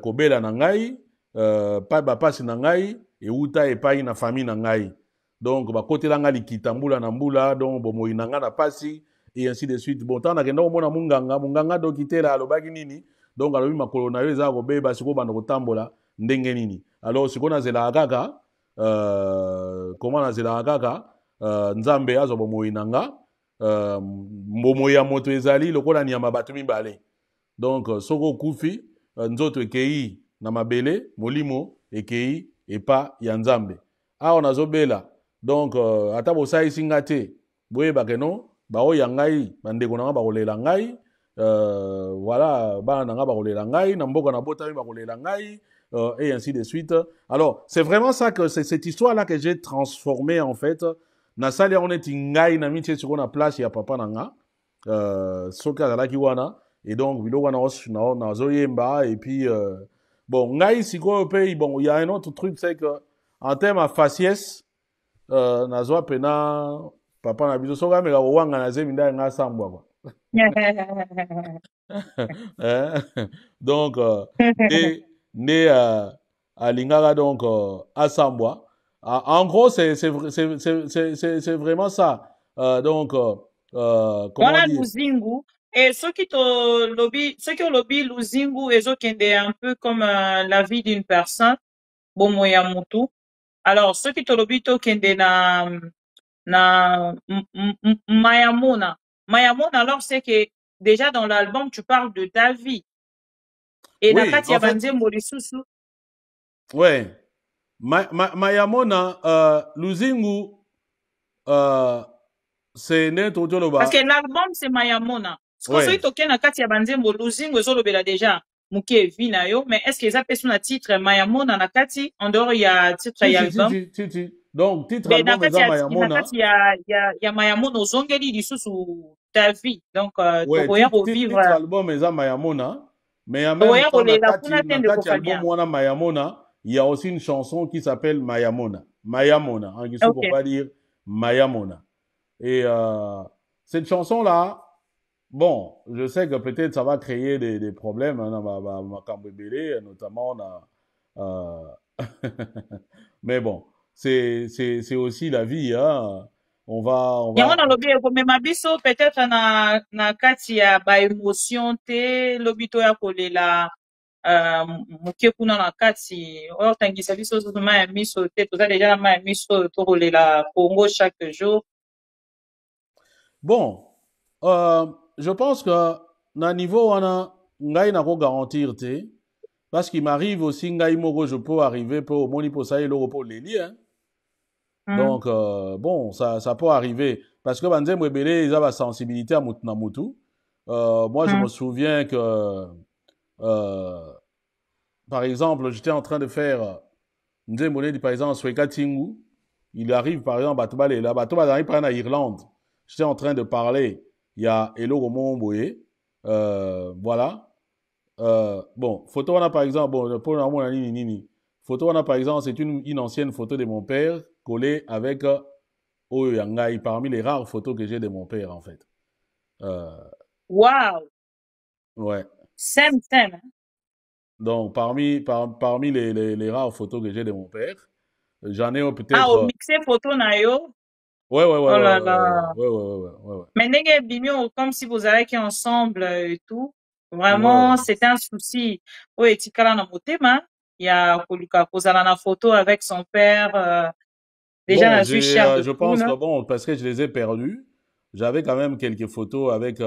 Kobela na Ngai, pa bapasi na Ngai, et Uta et pa na famille na Ngai. Donc, côté langa likitambula na mbula, donc, bomo inanga na pasi, et ainsi de suite. Bon, tant que nous mona munganga do kité la lobaki nini. Donc, alors, ma colonna yo za robe ba siko bando tambola ndenge nini. Alors, siko na zela kaka, comment na zela kaka, nzambe azo bomo inanga, bomo ya moto ezali lokola nyama batu mibale. Donc, soko kufi, nzoto ekei na mabele, molimo ekei epa ya nzambe. On a zobela. Donc, atabo sa isinga te, boye bakeno, bao yangai, bandeko nanga bakolela ngai, voilà, ba nanga bakolela ngai, namboka na bota mi bakolela ngai, et ainsi de suite. Alors, c'est vraiment ça que c'est cette histoire-là que j'ai transformée, en fait. Na sali on est ngai na mitie sur na place ya papa nanga, soka la kiwana, et donc, bilo wana na zoyemba, et puis, bon, ngai siko pe, bon, il y a un autre truc, c'est que, en termes de faciès, nazwa pena papa na biso soka meka wanga na zeminda nga sambwa kwa. Donc alingaka donc asambwa. En gros c'est vraiment ça. Donc comment dire? Luzingu et ceux qui ont lobby Luzingu et ceux qui est un peu comme la vie d'une personne bomoya mutu. Alors, ceux qui te lobito kende na Mayamona. Mayamona, alors, c'est que déjà dans l'album, tu parles de ta vie. Et oui, na en fait, Morisusu. ouais. Mayamona, Luzingu, c'est net autoloba. Parce que l'album, c'est Mayamona. Ce qu'on fait, toke na kati ya banzembo, Luzingu, ezolobela déjà. Muke vina yo, mais est-ce que ça peut être un titre Mayamona na kati en dehors il y a titre y album. Donc titre album eza Mayamona. Il y a Mayamona ozongeli lisusu ta vie. Donc tokoya revivre titre album eza Mayamona, mais en même temps na kati album wana Mayamona, il y a aussi une chanson qui s'appelle Mayamona. Mayamona, en guise pour pas dire Mayamona. Et cette chanson là, bon, je sais que peut-être ça va créer des problèmes hein, dans ma cambébélé, notamment mais bon, c'est aussi la vie hein. On va yango na lobi ekomema biso peut-être na kati ya ba émotion te lobito ya kolela moke kuna na kati oyo tangisa biso soso ma ya miso te toza déjà na ma ya miso to kolela Congo chaque jour. Bon, je pense que na niveau wana ngai na ko garantir te parce qu'il m'arrive aussi ngai moko je peux arriver pour moni pour ça et le pour leli hein. Donc bon ça peut arriver parce que banzembo ebele ils ont la sensibilité à mutu na mutu. Moi je me souviens que par exemple j'étais en train de faire nzembo ne par exemple Sweka Tingu, il arrive par exemple Batuba là Batuba arrive par en Irlande. J'étais en train de parler, il y a Elo Romo Mboye, voilà. Bon, photo on a par exemple, bon, pour la nini. Photo on a par exemple, c'est une ancienne photo de mon père collée avec Oyo Yangai, parmi les rares photos que j'ai de mon père en fait. Waouh! Ouais. Sème. Hein. Donc, parmi les rares photos que j'ai de mon père, j'en ai Ah, peut-être. au mixé photo na yo. Ouais, ouais, ouais, Oh ouais, là ouais, là. ouais, ouais, ouais, ouais, ouais, ouais. Mais ndenge bimio, comme si vous avez été ensemble et tout. Ouais, ouais. Vraiment, c'était un souci. Oui, etikala na motema. Il y a koluka kozala na photo avec son père. Déjà, Bon, la suis chair de je pense poule. que bon, parce que je les ai perdus, j'avais quand même quelques photos avec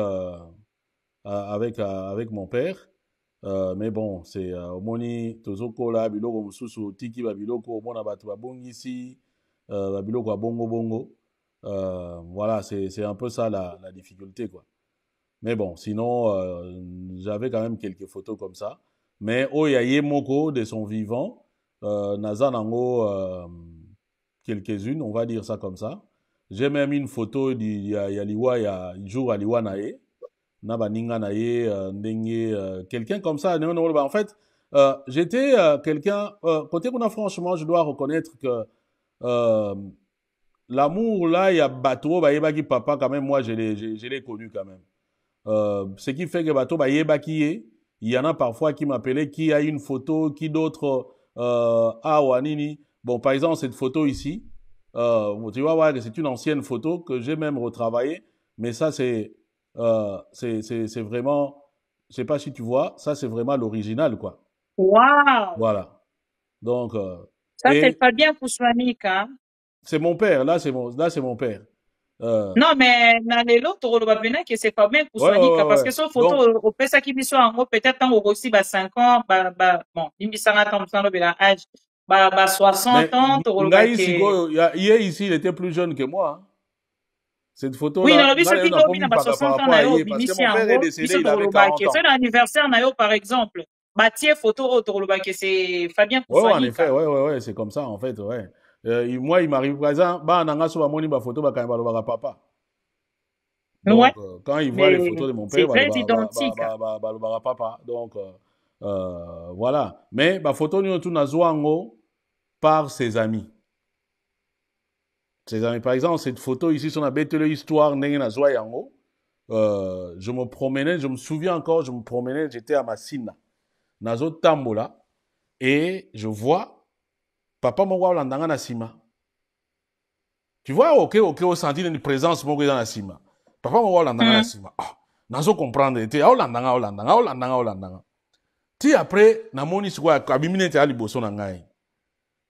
mon père. Mais bon, c'est omoni tozokola biloko mosusu tiki ba biloko omona bato babongisi ba biloko ya bongo bongo. Voilà, c'est un peu ça la difficulté quoi. Mais bon, sinon j'avais quand même quelques photos comme ça. Mais oya ye moko de son vivant, naza nango quelques-unes, on va dire ça comme ça. J'ai même une photo ya liwa ya jour à liwa na ye. Na baninga na ye ndenge quelqu'un comme ça non, non, bah, en fait j'étais quelqu'un côté qu'on a franchement je dois reconnaître que euh, l'amour là il y a bateau bah yebaki papa quand même moi je l'ai connu quand même ce qui fait que bateau bah yebaki ye il y en a parfois qui m'appelaient qui a une photo qui d'autres ah wanini bon par exemple cette photo ici tu vois ouais, c'est une ancienne photo que j'ai même retravaillée mais ça c'est vraiment, je sais pas si tu vois, ça c'est vraiment l'original, quoi. Waouh! Voilà. Donc, Ça, c'est et pas bien pour Swanik, hein? c'est mon père, là c'est mon père. Non, mais dans les autres, on va bien que c'est pas bien pour Ouais, ouais, Swanik, ouais, parce ouais. que cette photo, Donc, au pesa qui biso en gros, peut-être en gros aussi, 5 ans, bon, il me semble que c'est âge, 60 mais ans, tu Ngai que, Siko, hier ici, il était plus jeune que moi. Hein. Cette oui, dans photo-là, le biso Ngai qui n'a pas lobi mis na par 60 ans rapport na à yo, hier, parce que bimisi mon en père est gros, décédé, biso il avait que 40 fait ans. l'anniversaire na yo, par exemple, Batier photo, que c'est Fabien Ouais, ouais, en Kouswanika. effet, ouais, ouais, ouais, c'est comme ça, en fait, ouais. Moi, il m'arrive, par exemple, bah, nanga so moni ba photo, bah, quand il va papa. Ouais, Donc, quand il voit les mais photos de mon c'est père, très identique. bah, papa. Donc, voilà. Mais, bah, photo ni tout nazwango par ses amis. Ses amis. Par exemple, cette photo ici, son abetele histoire n'engue nazwa yango. Je me promenais, je me souviens encore, je me promenais, j'étais à Massina. Nazo tambola. Et je vois, papa mo wa landanga na sima. Tu vois, ok, au senti une présence mon dans la cima. Papa mo wala ndanga na Hmm. cima. Ah, nazo comprendre te Holandanga. Ti après na moni sikwa abimine te ali boso na ngai.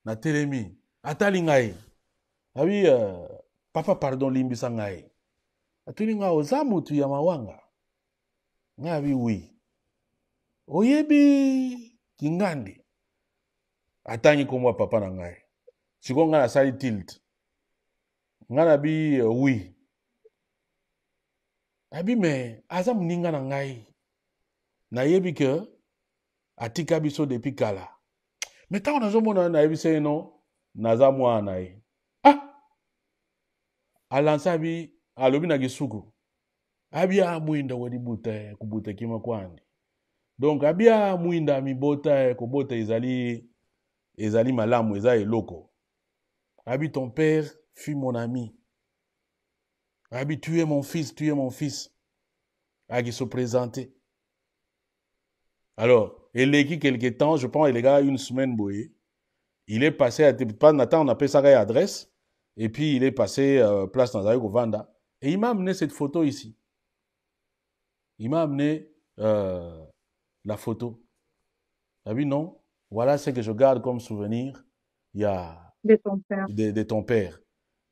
Na telemi, atali ngai. Abi papa pardon limbisa ngai. Atuni nga ozamu tu ya mawanga. Ngai oui. Oyebi kingandi. Atangi komwa papa na ngai. Siko nga na sali tilt. Nga na bi oui. Abi me aza muninga na ngai. Nayebi ke atika biso depuis kala. Mais ntango nazomona nayebi se no naza mwana na ye. Ah! Alansa abi alobi na gisuku. Abi amwinda wedi buta kubuta kima kwandi. Donc abi amwinda mibota kobota ezali malamu eza eloko. Abi ton père fut mon ami. Abi tu es mon fils, tu es mon fils. Agi se présenter. Alors, eleki quelque temps, je pense, les gars, une semaine boye. Il est passé à pas Nathan, on appelle ça adresse. Et puis il est passé place dans Vanda. Et il m'a amené cette photo ici. Il m'a amené la photo. Ah oui, non. Voilà ce que je garde comme souvenir. Il y a De ton père. de ton père.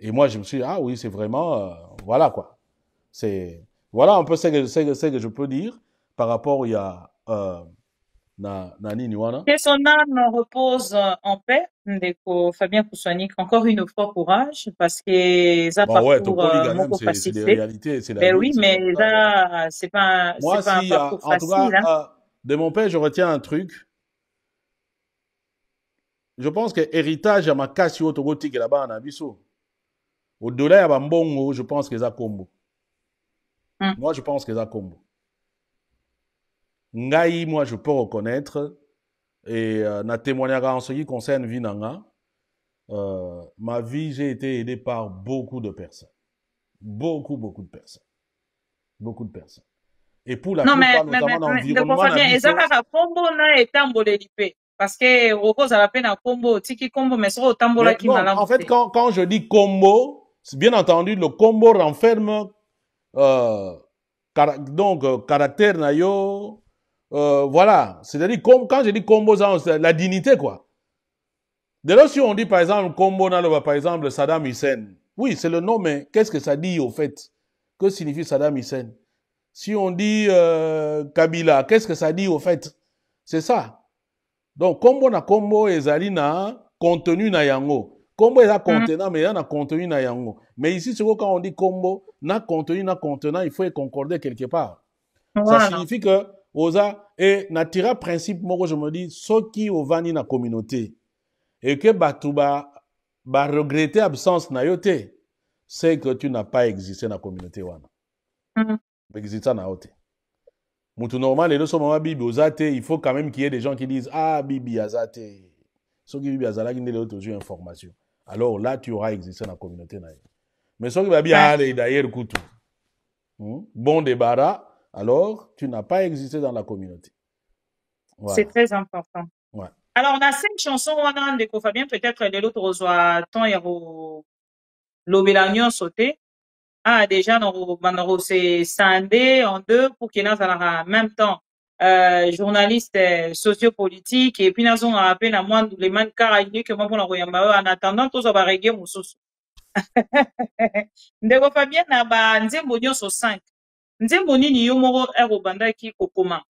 Et moi, je me suis dit, ah oui, c'est vraiment, voilà quoi. C'est, voilà un peu ce que je peux dire par rapport il y a na nini wana. Que son âme repose en paix, Ndeko Fabien Kouswanik. Encore une fois, courage, parce que ça Bon ouais, parcours Tokoli quand même, moko c'est des facile. réalités, c'est la Ben vie, oui, c'est mais comme ça. Voilà. là, c'est Moi, pas un si, parcours en tout cas, facile, hein. de mon père, je retiens un truc. Je pense que héritage à ma casse au Togo Tigre là-bas en Abisso. Au-delà de Bambongo, je pense que ça combo. Hmm. Moi, je pense que ça combo. Ngai, moi, je peux reconnaître, et na témoignage en ce qui concerne Vinanga, ma vie, j'ai été aidé par beaucoup de personnes. Beaucoup de personnes. Beaucoup de personnes. Et pour la Non, plupart, notamment dans l'environnement, eza kaka kombo na etamboleli pe. Parce que okozala pe na kombo, tiki kombo, mais soki otambolaki malamu. En fait, quand je dis combo, bien entendu, le combo renferme caractère na yo, voilà. C'est-à-dire, quand je dis combo, c'est la dignité, quoi. Dès lors, si on dit, par exemple, combo, par exemple, Saddam Hussein, oui, c'est le nom, mais qu'est-ce que ça dit, au fait? Que signifie Saddam Hussein? Si on dit Kabila, qu'est-ce que ça dit, au fait? C'est ça. Donc, combo na combo, ezali na contenu na yango. Combo est là contenant, mais il y a contenu na yango. Mais ici, quand on dit combo, na contenu, na contenant, il faut y concorder quelque part. Voilà. Ça signifie que, et natira principe, moi, je me dis, ceux qui au vani na communauté, et que batouba, regretter absence na yote, c'est que tu n'as pas existé dans la communauté. Existé na yote. Moutou normal, les deux sont bibi ozate, il faut quand même qu'il y ait des gens qui disent, ah, bibi azate. Ceux qui bibi azala, qui n'ont pas information. Alors là, tu auras existé dans la communauté. Mais ceux qui va bien aller d'ailleurs, bon débarras, alors tu n'as pas existé dans la communauté. Voilà. C'est très important. Ouais. Alors, on a 5 chansons, on a de Fabien, peut-être de l'autre, reçoit tant et l'obélagnon sauté. Ah, déjà, c'est scindé en deux pour qu'il y ait en même temps journaliste sociopolitique et puis nous avons appelé à moi les man carayés que moi pour en attendant tous va régler mon sous. Ndeko Fabien na ba nzembo nyonso 5. Nzembo nini yo moko erobanda ki kokoma.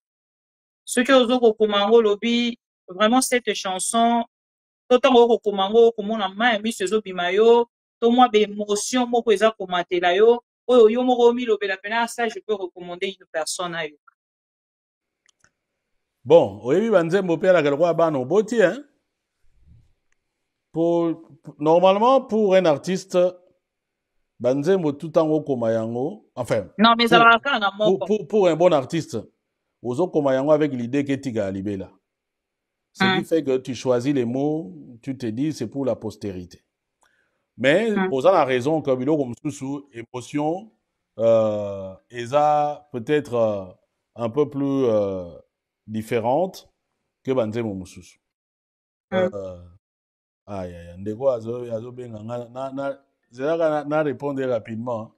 Ce que ozo kokoma ngo lobi vraiment cette chanson autant kokoma ngo komona ma mi sezo bimayo to moi be émotion moko eza komatela yo oyo yo moko mi lobela pena ça je peux recommander une personne à yo. Bon, oyebi banzembo pe la kelwa bano boti hein. Normalement pour un artiste banzembo tout en haut komayango enfin non mais ça va quand pour un bon artiste ozo komayango avec l'idée que tiga alibela. Ce qui fait que tu choisis les mots, tu te dis c'est pour la postérité. Mais posant la raison que bilo comme sous émotion eza peut-être un peu plus différente que banzembo mususu. Aïe, ndeko azo benga na répondre rapidement.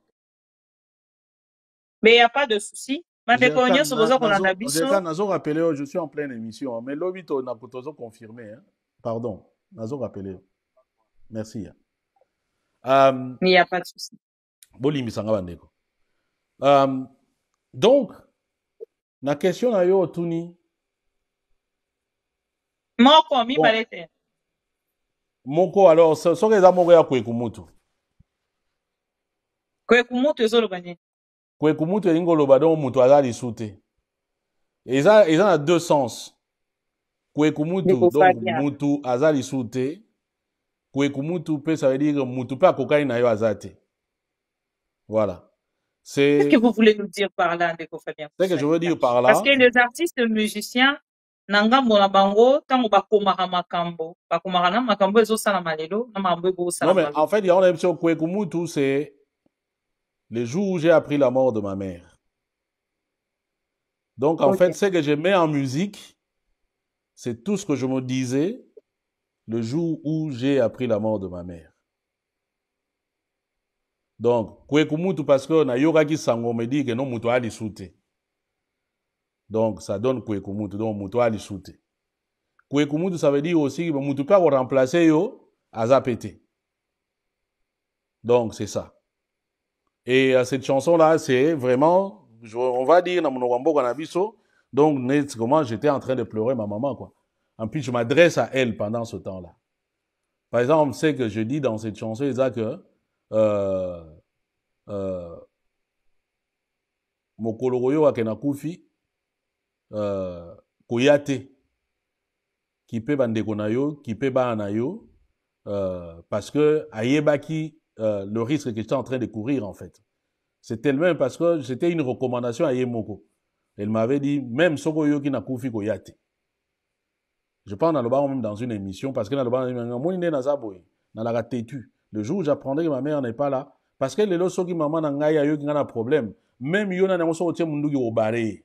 Mais il n'y a pas de souci. Je suis en pleine émission, mais l'obito n'a pas confirmé. Pardon, nazo rappelé. Merci. Il n'y a pas de souci. Donc, la question à yo Tuni. Moko mi balete. Moko alors, ce sont les amoureux à Kwekumutu. Kwekumutu ezolo banye. Kwekumutu elingo lobado mutu azali sute. Et ça a deux sens. Kwekumutu donc mutu azali sute. Kwekumutu pe ça veut dire mutu pe akokai na yo azate. Voilà. Qu'est-ce que vous voulez nous dire par là, Ndeko Fabien? C'est que je veux dire par là. Parce que les artistes musiciens nangambo na bango tango bakomaka makambo na makambo ezosala malelo na makambo ezosala. Non mais en fait il y a une émission Kwekumutu c'est les jours où j'ai appris la mort de ma mère. Donc en fait ce que je mets en musique c'est tout ce que je me disais le jour où j'ai appris la mort de ma mère. Donc Kwekumutu parce que na yoga ki sango me dit que non mutu ali soute. Donc, ça donne Kwekumutu, donc mutu ali soute. Kwekumutu, ça veut dire aussi que mutu peut remplacer yo à zapete. Donc, c'est ça. Et cette chanson-là, c'est vraiment, on va dire, dans mon Wambo Kanabiso, donc, comment j'étais en train de pleurer ma maman, quoi. En plus, je m'adresse à elle pendant ce temps-là. Par exemple, c'est que je dis dans cette chanson, c'est que, Mokoloroyo Akenakufi, Koyate qui peut bandeko na yo qui peut ba na yo parce que ayebaki le risque que j'étais en train de courir en fait c'est elle-même parce que c'était une recommandation à Yemoko. Elle m'avait dit même soko yo ki na kufi Koyate. Je parle dans le bar même dans une émission parce que dans le bar mon ine na zaboy na la têtu le jour où j'apprendrai que ma mère n'est pas là parce que les loso qui maman na ngai yo ki na problème même yona na ngoso otie mundu yo bare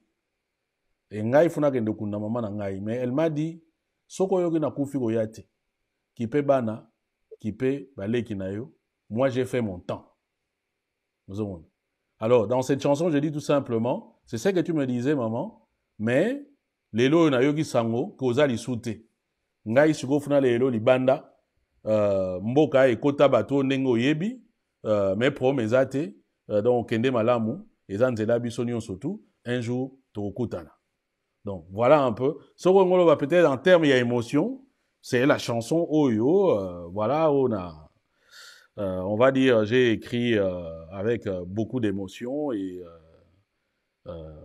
et ngai funa kende kunda mama na ngai, mais elle m'a dit soko yoki na kufi ko yate qui peut bana qui peut baleki na yo, moi j'ai fait mon temps. Alors dans cette chanson je dis tout simplement c'est ce que tu me disais maman, mais lelo na yoki sango koza li soute ngai siko funa lelo libanda mboka ekota bato ndenge oyebi mais promesse ate donc kende malamu eza nzela biso nyonso tout un jour tokutana. Donc voilà un peu ce qu'on va peut-être en termes il y a émotion, c'est la chanson Oyo voilà on va dire j'ai écrit avec beaucoup d'émotion et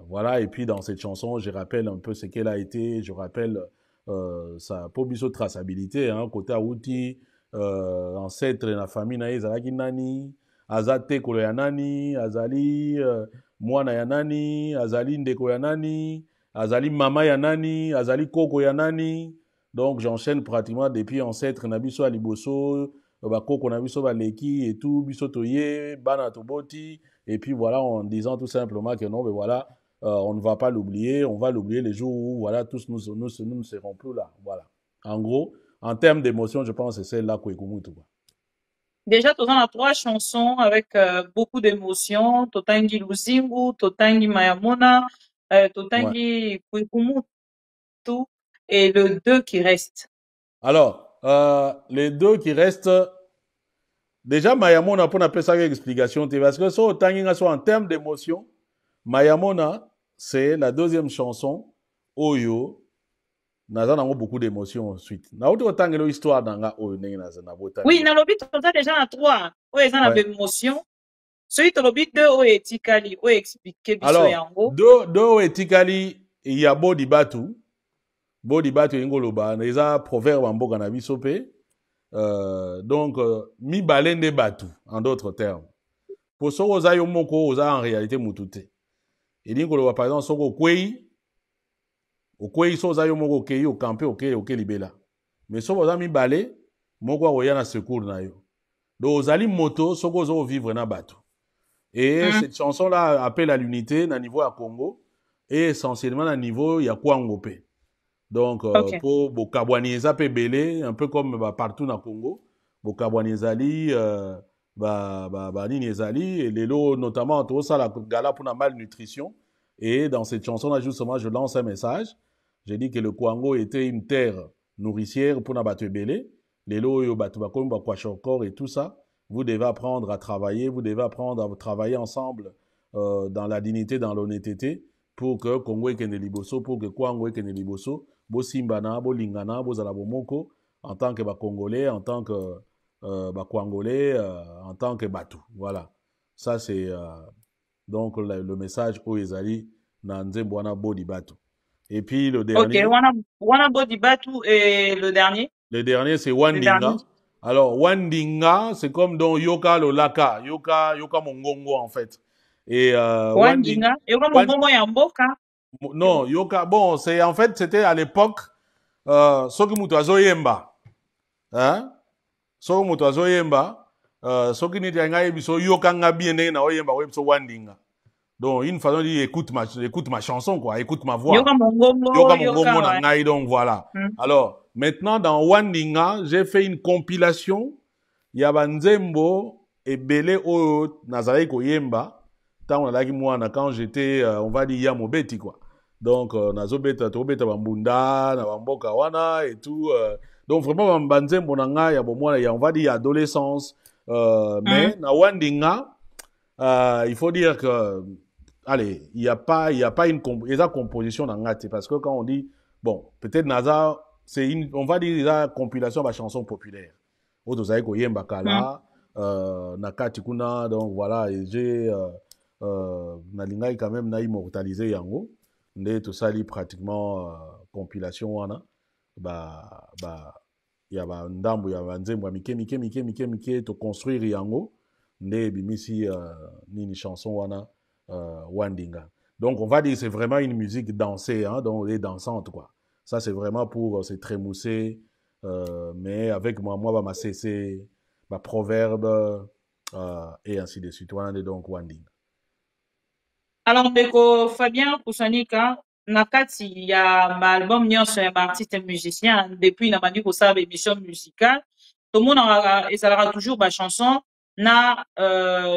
voilà, et puis dans cette chanson je rappelle un peu ce qu'elle a été, je rappelle sa pobiso traçabilité hein, côté outil ancêtre na famille na ezalaki nani azate kolo ya nani azali mwana ya nani azali ndeko ya nani azali mama ya nani azali koko ya nani. Donc j'enchaîne pratiquement depuis ancêtre na biso aliboso ba koko na biso ba leki et tout biso toye bana toboti et puis voilà en disant tout simplement que non mais voilà on ne va pas l'oublier, on va l'oublier les jours où voilà tous nous ne serons plus là. Voilà. En gros, en termes d'émotion, je pense que c'est celle-là qu'on écoute. Déjà, tu as 3 chansons avec beaucoup d'émotions. Totangi Luzingu, Totangi Mayamona, Totangi Kwekumutu et le 2 qui reste. Alors, les 2 qui restent, déjà Mayamona, pour appeler ça une explication, parce que ça, en termes d'émotion, Mayamona, c'est la 2e chanson, Oyo, naza nango beaucoup d'émotions ensuite. Na autre otangelo histoire danga oyo ndenge naza na bota. Oui, na lobi toza déjà na 3. Oyo eza na émotion. Celui to lobi 2 oyo etikali, oyo expliquer biso yango. Alors, 2 oyo etikali ya bodi batu. Bodi batu ngoloba, eza proverbe mboka na biso pe. Donc mi balende batu en d'autres termes. Pour soko za yo moko oza en réalité mutute. Et ngoloba par exemple soko kwei okwei so za yo moko okei okampe oke libela mais so oza mibale moko akoya na secours na yo donc ozali moto soko ozo vivre na bato et cette chanson là appelle à l'unité na niveau ya Congo et essentiellement na niveau ya Kwango pe donc pour bokabwani eza pe belé un peu comme partout na Congo bokabwani ezali nini ezali et lelo notamment to ça la gala pour la malnutrition et dans cette chanson là justement je lance un message. J'ai dit que le Kwango était une terre nourricière pour Nabatwe Belé. Les lots, Batubakom, Bakwachokor et tout ça. Vous devez apprendre à travailler, vous devez apprendre à travailler ensemble dans la dignité, dans l'honnêteté pour que Congo ait kene liboso, pour que Kwango ait kene liboso, Bo Simbana, Bo Lingana, Bo Zalabomoko, en tant que Congolais, en tant que Kwangolais, en tant que Batu. Voilà. Ça, c'est donc le message au Ezali, Nanze Bwana Bodi Batu. Et puis le dernier. Ok, Wana Bodi Batu et le dernier. Le dernier, c'est Wandinga. Alors, Wandinga, c'est comme dans Yoka Lolaka. Yoka Mongongo, en fait. Et Wandinga. Yoka Mongongo Yamboka. Non, Yoka, bon, c'est, en fait, c'était à l'époque, Soki Mutuazo Yemba. Hein? Soki Mutuazo Yemba. Soki Nitianga Yebiso Yoka Ngabiene na Oyemba Webso Wandinga. Donc, une façon de dire, écoute ma chanson, quoi, écoute ma voix. Yoka Mongongo na ngai, donc voilà. Alors, maintenant, dans Wandinga, j'ai fait une compilation. Yabanzembo et Belé o Nazaré Koyemba. Quand j'étais, on va dire, Yamobeti, quoi. Donc, Nazobeta, Tobeta Bambunda, Nabamboka Wana et tout. Donc, vraiment, Banzembo Nanga, on va dire, adolescence. Mais, na Wandinga, il faut dire que, allez, il y a pas une composition dans Ngati, parce que quand on dit, bon, peut-être Naza, on va dire, la compilation de la chanson populaire. Otozaï Koyemba Kala, Nakati Kuna, donc voilà, et j'ai, Nalingai quand même, na immortalisé Yango, nde tout ça lit pratiquement, compilation wana, y a ndambo, y a nzembo, mike, to construire Yango, nde bimisi, nini chanson wana, Wandinga. Donc on va dire c'est vraiment une musique dansée, hein, donc elle est dansante quoi. Ça c'est vraiment pour se trémousser, mais avec moi ma cessé, ma proverbe et ainsi de suite. Voilà donc Wandinga. Alors, ndeko Fabien Kusanika, na kati ya ma album nyonso ya ba artiste musicien depuis na bandi ko sa émission musicale, tout le monde ezalaka toujours ba chanson na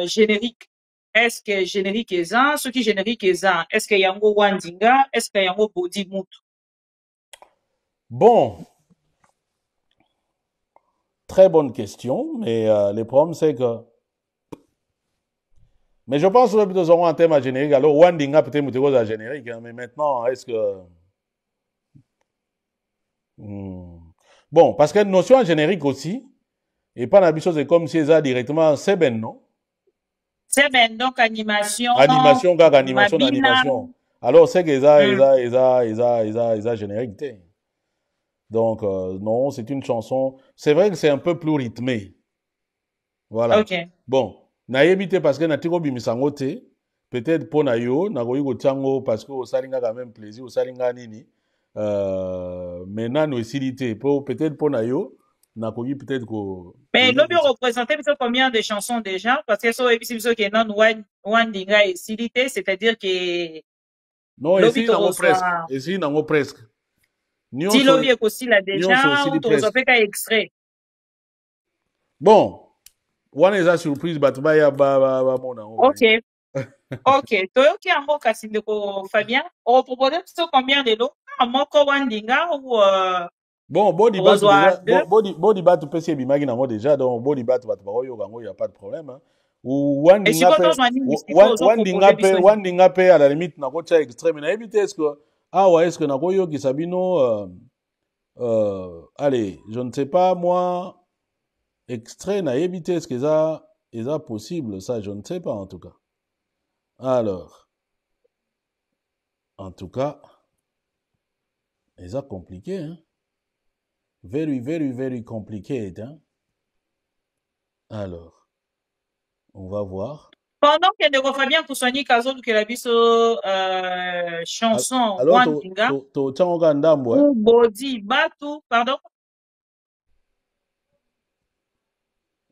générique. Est-ce que générique eza, ce qui générique eza, est-ce que yango Wandinga, est-ce que yango Body Mutu? Bon, très bonne question, mais le problème c'est que... Mais je pense que nous aurons un thème à générique. Alors, Wandinga peut-être à générique, hein, mais maintenant, est-ce que... Bon, parce que notion générique aussi, et pas la chose, c'est comme si ça directement, c'est ben, non? C'est ben, donc animation. Animation, animation. Alors, c'est que ça générique. Donc, non, c'est une chanson. C'est vrai que c'est un peu plus rythmé. Voilà. Ok. Bon, naïbité parce que natiko bimisango te, peut-être pour nayo, nagoyi go tiango parce que au salinga quand même plaisir, au salinga nini. Maintenant, nous essayons peut-être pour nayo, nagoyi peut-être que. Mais l'objet représenté combien de chansons déjà? Parce que ça, c'est ce qui est non Wandinga et Silité, c'est-à-dire que. Non, ici, nango presque. Si l'objet est aussi là déjà, ou tu reçois qu'un extrait. Bon. One is a surprise, but by a ok. Ok. Toyoki Ambo Kasindeko Fabien, on propose combien de lots? Moko Wandinga ou. Bon, body bat tu peux s'y imaginer déjà, donc body bat il n'y a pas de problème. Hein. Ou Wandinga à la limite, n'a pas extrême, mais éviter est-ce que, est-ce que n'a pas yo qui sabino, allez, je ne sais pas, moi, extrait, n'a évité est-ce que ça est possible, ça, je ne sais pas en tout cas. Alors, en tout cas, c'est compliqué, hein. Very, very, very complicated, hein. Alors, on va voir. Pendant que de Fabien Koussani Kazol que la biso chanson Wandinga ou Body Batu, pardon.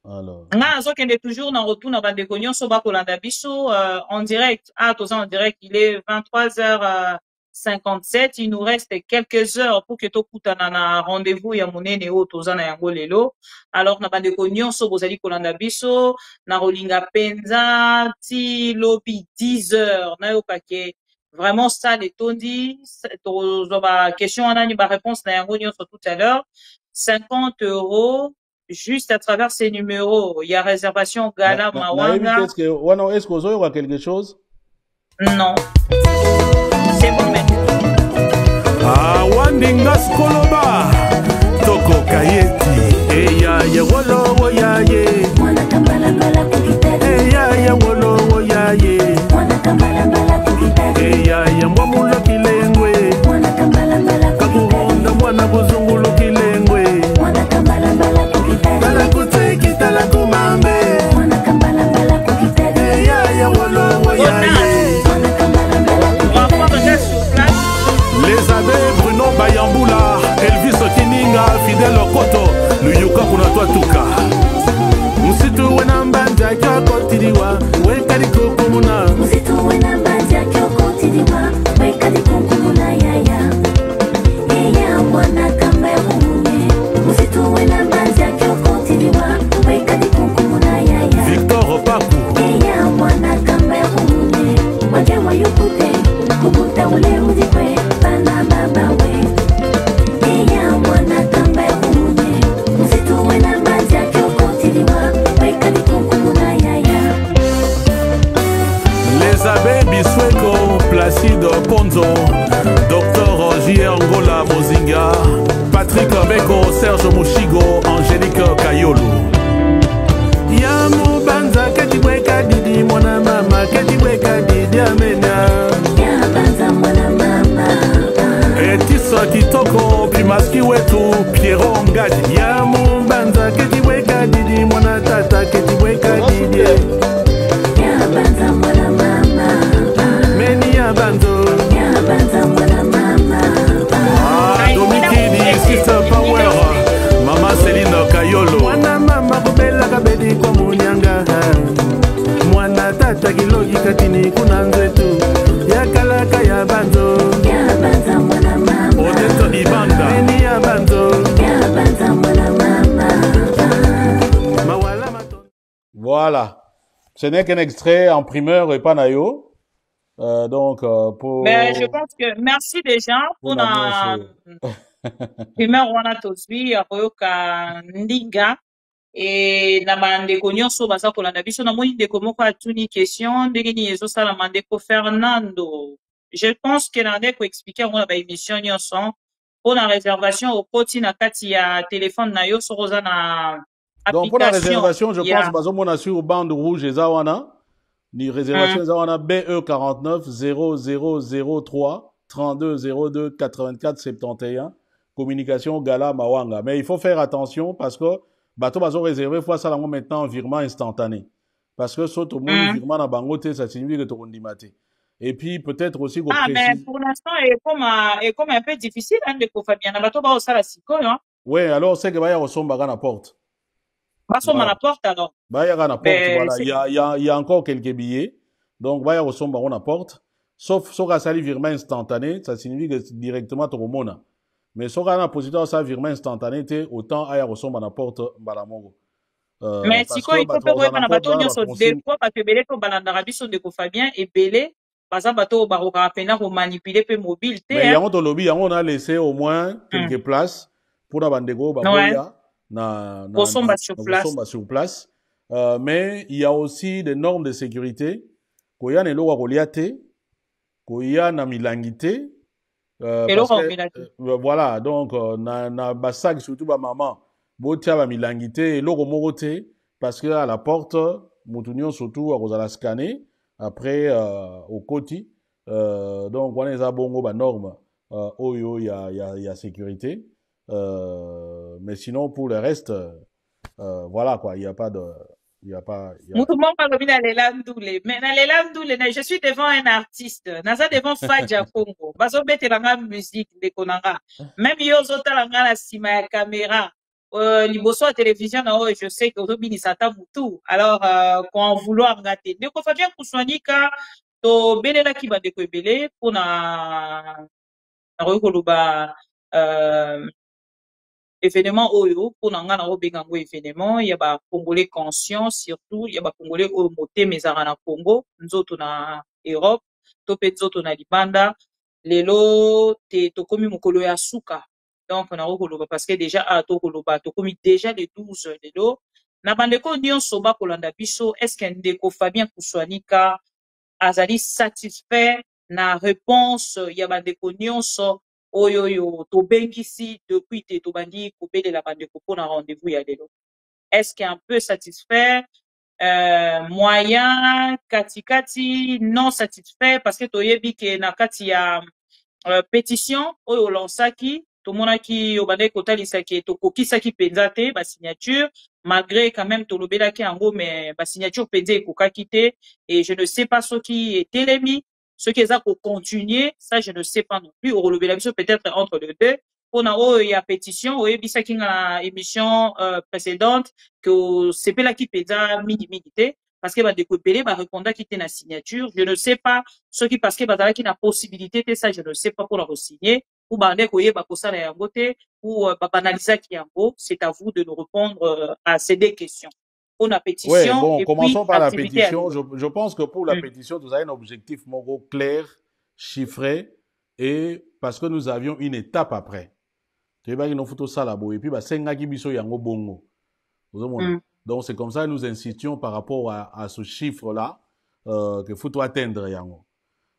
Alors. Nga azo kende toujours na retour na bande konyon so ba kolanda biso en direct. En direct, il est 23h57, il nous reste quelques heures pour que to kutana na rendez-vous ya monene o tozana yango lelo. Alors na bande konyon so bozali kolanda biso na rolinga penza ti lobi 10h na yo kake vraiment ça les tondi to ba question anani ba réponse na yango nyonso tout à l'heure 50 € juste à travers ces numéros. Il y a réservation Gala Mawanga. Est-ce que vous avez quelque chose? Non. C'est bon maintenant. Wandinga skoloba Toko Kayeti Eya ya wolo woyaye Mwana kambala mbala kukitete Eya ya wolo woyaye Mwana kambala mbala kukitete Eya ya mwamulo kilengwe Mwana kambala mbala kukitete Kakuhonda mwana kuzungulu kilengwe Mwana kambala mbala kukitete Tala kuteki tala kumambe Mwana kambala mbala kukitete Eya ya wolo woyaye Mwana kambala mbala kukitete Les abbés Bruno Bayamboula, Elvis Kininga, Fidel Okoto, Luyuka Kunatwa Tuka. Msitu wena mbanja kyo kotiriwa, weka di kukumuna. Msitu wena mbanja kyo kotiriwa, weka di kukumuna yaya. Eya wana kamba humune. Msitu wena mbanja kyo kotiriwa, weka di kukumuna yaya. Victor Opaku. Eya wana kamba humune. Waje wa yukute, kukuta ule uzikwe. Les abbés Bisweko, Placide Ponzo, Dr J. Angola Mozinga, Patrick Beko, Serge Mouchigo, Angélique Kayolo. Yamu banza ketiweka didi mwana mama ketiweka didi amena. Ya banza mwana mama. Etisa kitoko pimaski wetu Piero Ngadi. Yamu banza ketiweka didi mwana tata ketiweka didi. Ya banza mwana mama. Meni ya banzo. Ya banza mwana mama. Domikidi Sister Power. Mama Céline Kayolo. Mwana mama kubela kabedi kwa munyanga. Mwana tata kilogi katini kuna nzetu. Voilà. Ce n'est qu'un extrait en primeur et pas nayo. Donc, pour... Mais je pense que merci déjà pour la primeur wana tozwi akoyoka ndinga et na bandeko nyonso baza kolanda biso namoni ndeko moko atuni question ndenge nini ezosalama ndeko Fernando. Je pense que na ndeko expliquer yango na baémission nyonso pour la réservation okoti na kati ya téléphone na yo soko oza na application. Donc pour la réservation, je pense bazomona sur bande rouge ezawana. Ni réservation ezawana BE 49 0003 32 02 84 71 communication Gala Mawanga. Mais il faut faire attention parce que bateau bazo réservé fois ça maintenant virement instantané. Parce que saute au monde virement na bangote ça signifie que tu condimate. Et puis peut-être aussi mais pour l'instant est comme un peu difficile hein de Fabien. Bateau ba osala siko hein. Ouais, alors c'est que ba ya osomba na porte. Ba somba na porte alors. Ba ya na porte voilà, il y a encore quelques billets. Donc ba ya osomba na porte. Sauf soka sali virement instantané, ça signifie que directement to mona. Mais si on a position ça virement instantané, autant aya ressemble à la porte balamongo. Mais si quoi il faut faire na bateau nyonso des fois parce que belé to balanda rabiso de ko Fabien et belé parce que bateau ba ko apena ko manipuler pe mobile té. Mais yango to lobby yango on a laissé au moins quelques places pour la bandego ba boya na sur place. Mais il y a aussi des normes de sécurité. Koya ne lo ko liate, koya na milangité. Voilà, donc, na basag, surtout ba maman, botia ba milangité, loko morote, parce que à la porte, moutounion surtout, à la scanner, après, au koti, donc, on est à bongo, ba norme, oyo, il y a sécurité, mais sinon, pour le reste, voilà, quoi, il n'y a pas de, il y a pas. Mais je suis devant un artiste. Naza devant Fadja Congo. Baso bete la musique de Konanga. Même yozo talanga la sima ya caméra. Liboso à télévision, je sais que Robini Sata Moutou. Alors, quand vouloir gâter. Donc, il faut bien qu'on soit nika, to belela ki ba de kwebele, pour na rekoloba, événement oyo pour nanga na obenga ngo événement ya ba congolais conscient surtout ya ba congolais oyo moté mezara na Congo nzoto na Europe to pe nzoto na libanda lelo te tokomi mokolo ya suka donc na okoloba parce que déjà to koloba tokomi déjà le 12 lelo na bandeko nyonso ba kolanda biso est-ce que ndeko Fabien Kuswanika azali satisfait na réponse ya bandeko nyonso oyo to bengisi depuis te to bandi kopele la bandeko pour un rendez-vous ya lelo. Est-ce qu'il est un peu satisfait moyen kati non satisfait parce que toyebi ke na kati ya pétition oyo lansaki to monaki obande kotalisa ke to kokisaki penza te ba signature malgré quand même to lobelaki yango mais ba signature penza ekokaki te et je ne sais pas ce qui est telemi. Ce qui est à continuer, ça je ne sais pas non plus. Au relevé la mission peut-être entre les deux. On a eu la pétition, on a eu ça qui a émission précédente que c'est pas là qui peut dire minimité parce que va découper, va répondre qui était la signature. Je ne sais pas ce qui parce que va qui a possibilité, ça je ne sais pas pour la re-signer ou bah décoyer bah pour ça la beauté ou bah banaliser qui en gros. C'est à vous de nous répondre à ces deux questions. On a pétition. Ouais, bon, et commençons par la pétition. Je pense que pour la pétition, vous avez un objectif moraux clair, chiffré, et parce que nous avions une étape après. Tu vois, il nous faut ça là-bas. Et puis, bah, c'est un qui biso yango bongo. Donc, c'est comme ça que nous insistions par rapport à ce chiffre-là, que faut atteindre yango.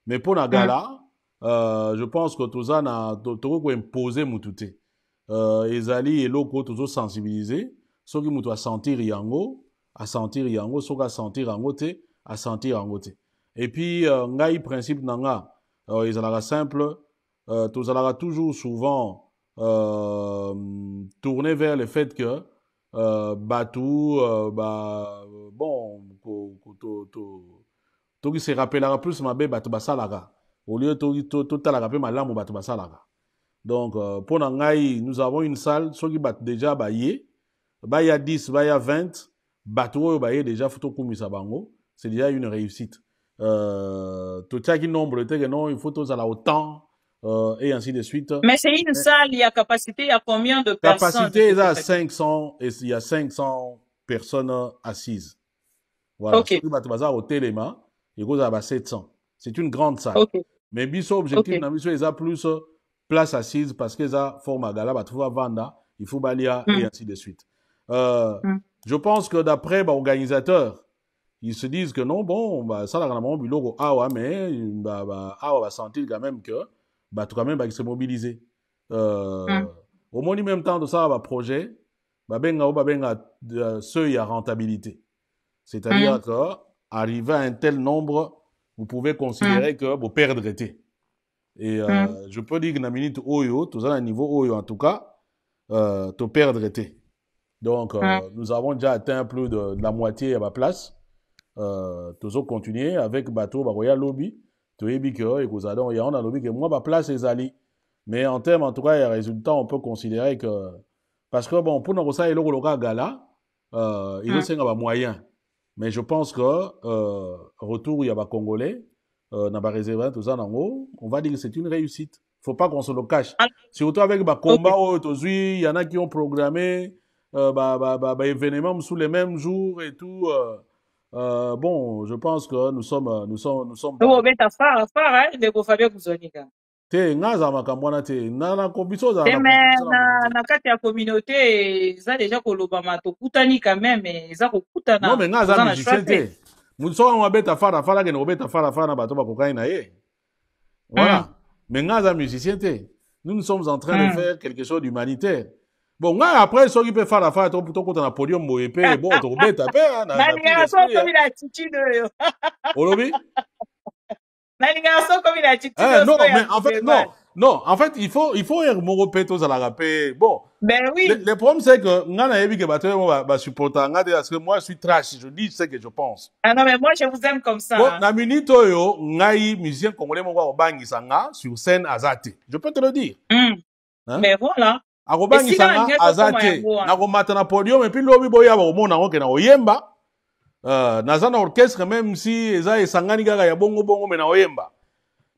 Mais pour la gala, je pense que tout ça n'a, tout imposer moutouté. Ezali et loko toujours sensibiliser. Ceux qui moutou à sentir yango, so ka sentir yango te, à sentir yango te. Et puis, ngai principe nanga, ils alara simple, tous alara toujours souvent tourner vers le fait que Batou, bon, to qui se rappellera plus ma bé Batou basalara. Au lieu to talara pe malamu Batou basalara. Donc, pour ngai, nous avons une salle, ceux qui battent déjà baillé. Bah, il y a 10, bah, il y a 20, bateau, bah, il y a déjà photo comme ça, bango. C'est déjà une réussite. Tout ça qui nombre, non, il faut tous à la autant, et ainsi de suite. Mais c'est une salle, il y a capacité, il y a combien de personnes? Capacité, il y a 500, et il y a 500 personnes assises. Voilà. Ok. Soki bato baza au Téléma, il cause à 700. C'est une grande salle. Ok. Mais biso objectif Ok. na biso ils a plus place assise parce que ça forme à gala bato va vanda, il faut balia et ainsi de suite. Je pense que d'après organisateurs, ils se disent que non, bon, bah, ça, là, on biloko, mais, va sentir quand même que, bah, tout quand même, bah, ils se mobiliser. Au moins, même temps de ça, bah, projet, bah, ceux, il y a rentabilité. C'est-à-dire que, arrivé à un tel nombre, vous pouvez considérer que vous perdrez. Et, je peux dire que dans la minute Oyo, tout ça, à un niveau Oyo, en tout cas, tu perdrais. Donc, nous avons déjà atteint plus de la moitié à ma place. Toujours continuer avec bateau Royal Lobby. Tu es bique et que il y a un lobby que moi, ma place est ali. Mais en termes, en tout cas, et résultats, on peut considérer que. Parce que, bon, pour nous, ça, il y a le gala, il y a un moyen. Mais je pense que, retour, il y a des Congolais, n'a pas réservé tout ça, on va dire que c'est une réussite. Faut pas qu'on se le cache. Surtout avec les combats, il y en a qui ont programmé, événements sous les mêmes jours et tout. Bon, je pense que nous sommes. Nous, mais ta fara, de Fabien Kouzonika. Te ngaza makambwana te na kombiso za na kati ya communauté ça déjà kolobama to kutani quand même ça ko kutana. Non mais ngaza musicien te. Muso on beta fara que no beta fara na bato ba kokai na ye. Voilà. Mais ngaza musicien te. Nous sommes en train de faire quelque chose d'humanitaire. Bon, après, ceux qui peuvent faire la fête, on peut être dans le podium, bon, on peut taper. Comme il a attitude. Comme il a attitude. Non, mais en fait, non, en fait, il faut me répéter ça la rappeler. Bon. Ben oui. Le problème, c'est que, parce que moi, je suis trash, je dis ce que je pense. Ah non, mais moi, je vous aime comme ça. Bon, na minute, yo, ngai, musicien congolais, mon gars, au bangi sanga, sur scène, azate. Je peux te le dire. Mais voilà. Akobangisa azate nakomata na podium et puis lobi boya bakomona ngo kena oyemba naza na orchestre même si eza esangani kaka ya bongo mais na oyemba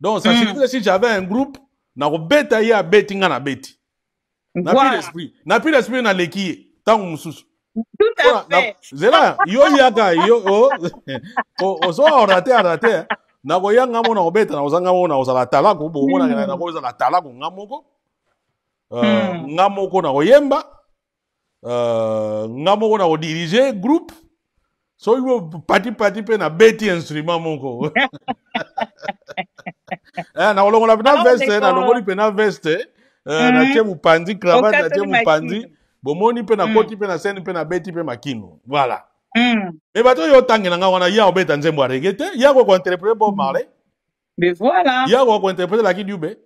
donc ça signifie que si j'avais un groupe nakobeta ye abeti nga na beti na pi l'esprit na leki tango mususu tout à fait zela yo yaka yo ozo arate nakoyanga mona obeta na ozanga mona ozala talako bomona na ko ozala talako ngamoko nga moko na koyemba nga moko na kodirige groupe so yo pati pe na beti instrument moko na kolongola pena veste na longoli pena veste na tie mupandi cravate na tie mupandi bomoni pe na koti pe na scène pe na beti pe makino voilà mais bato yo tangela nga wana ya obeta nzembo ya reggae te ya ko interpréter Bob Marley mais voilà ya ko interpréter la Kidube.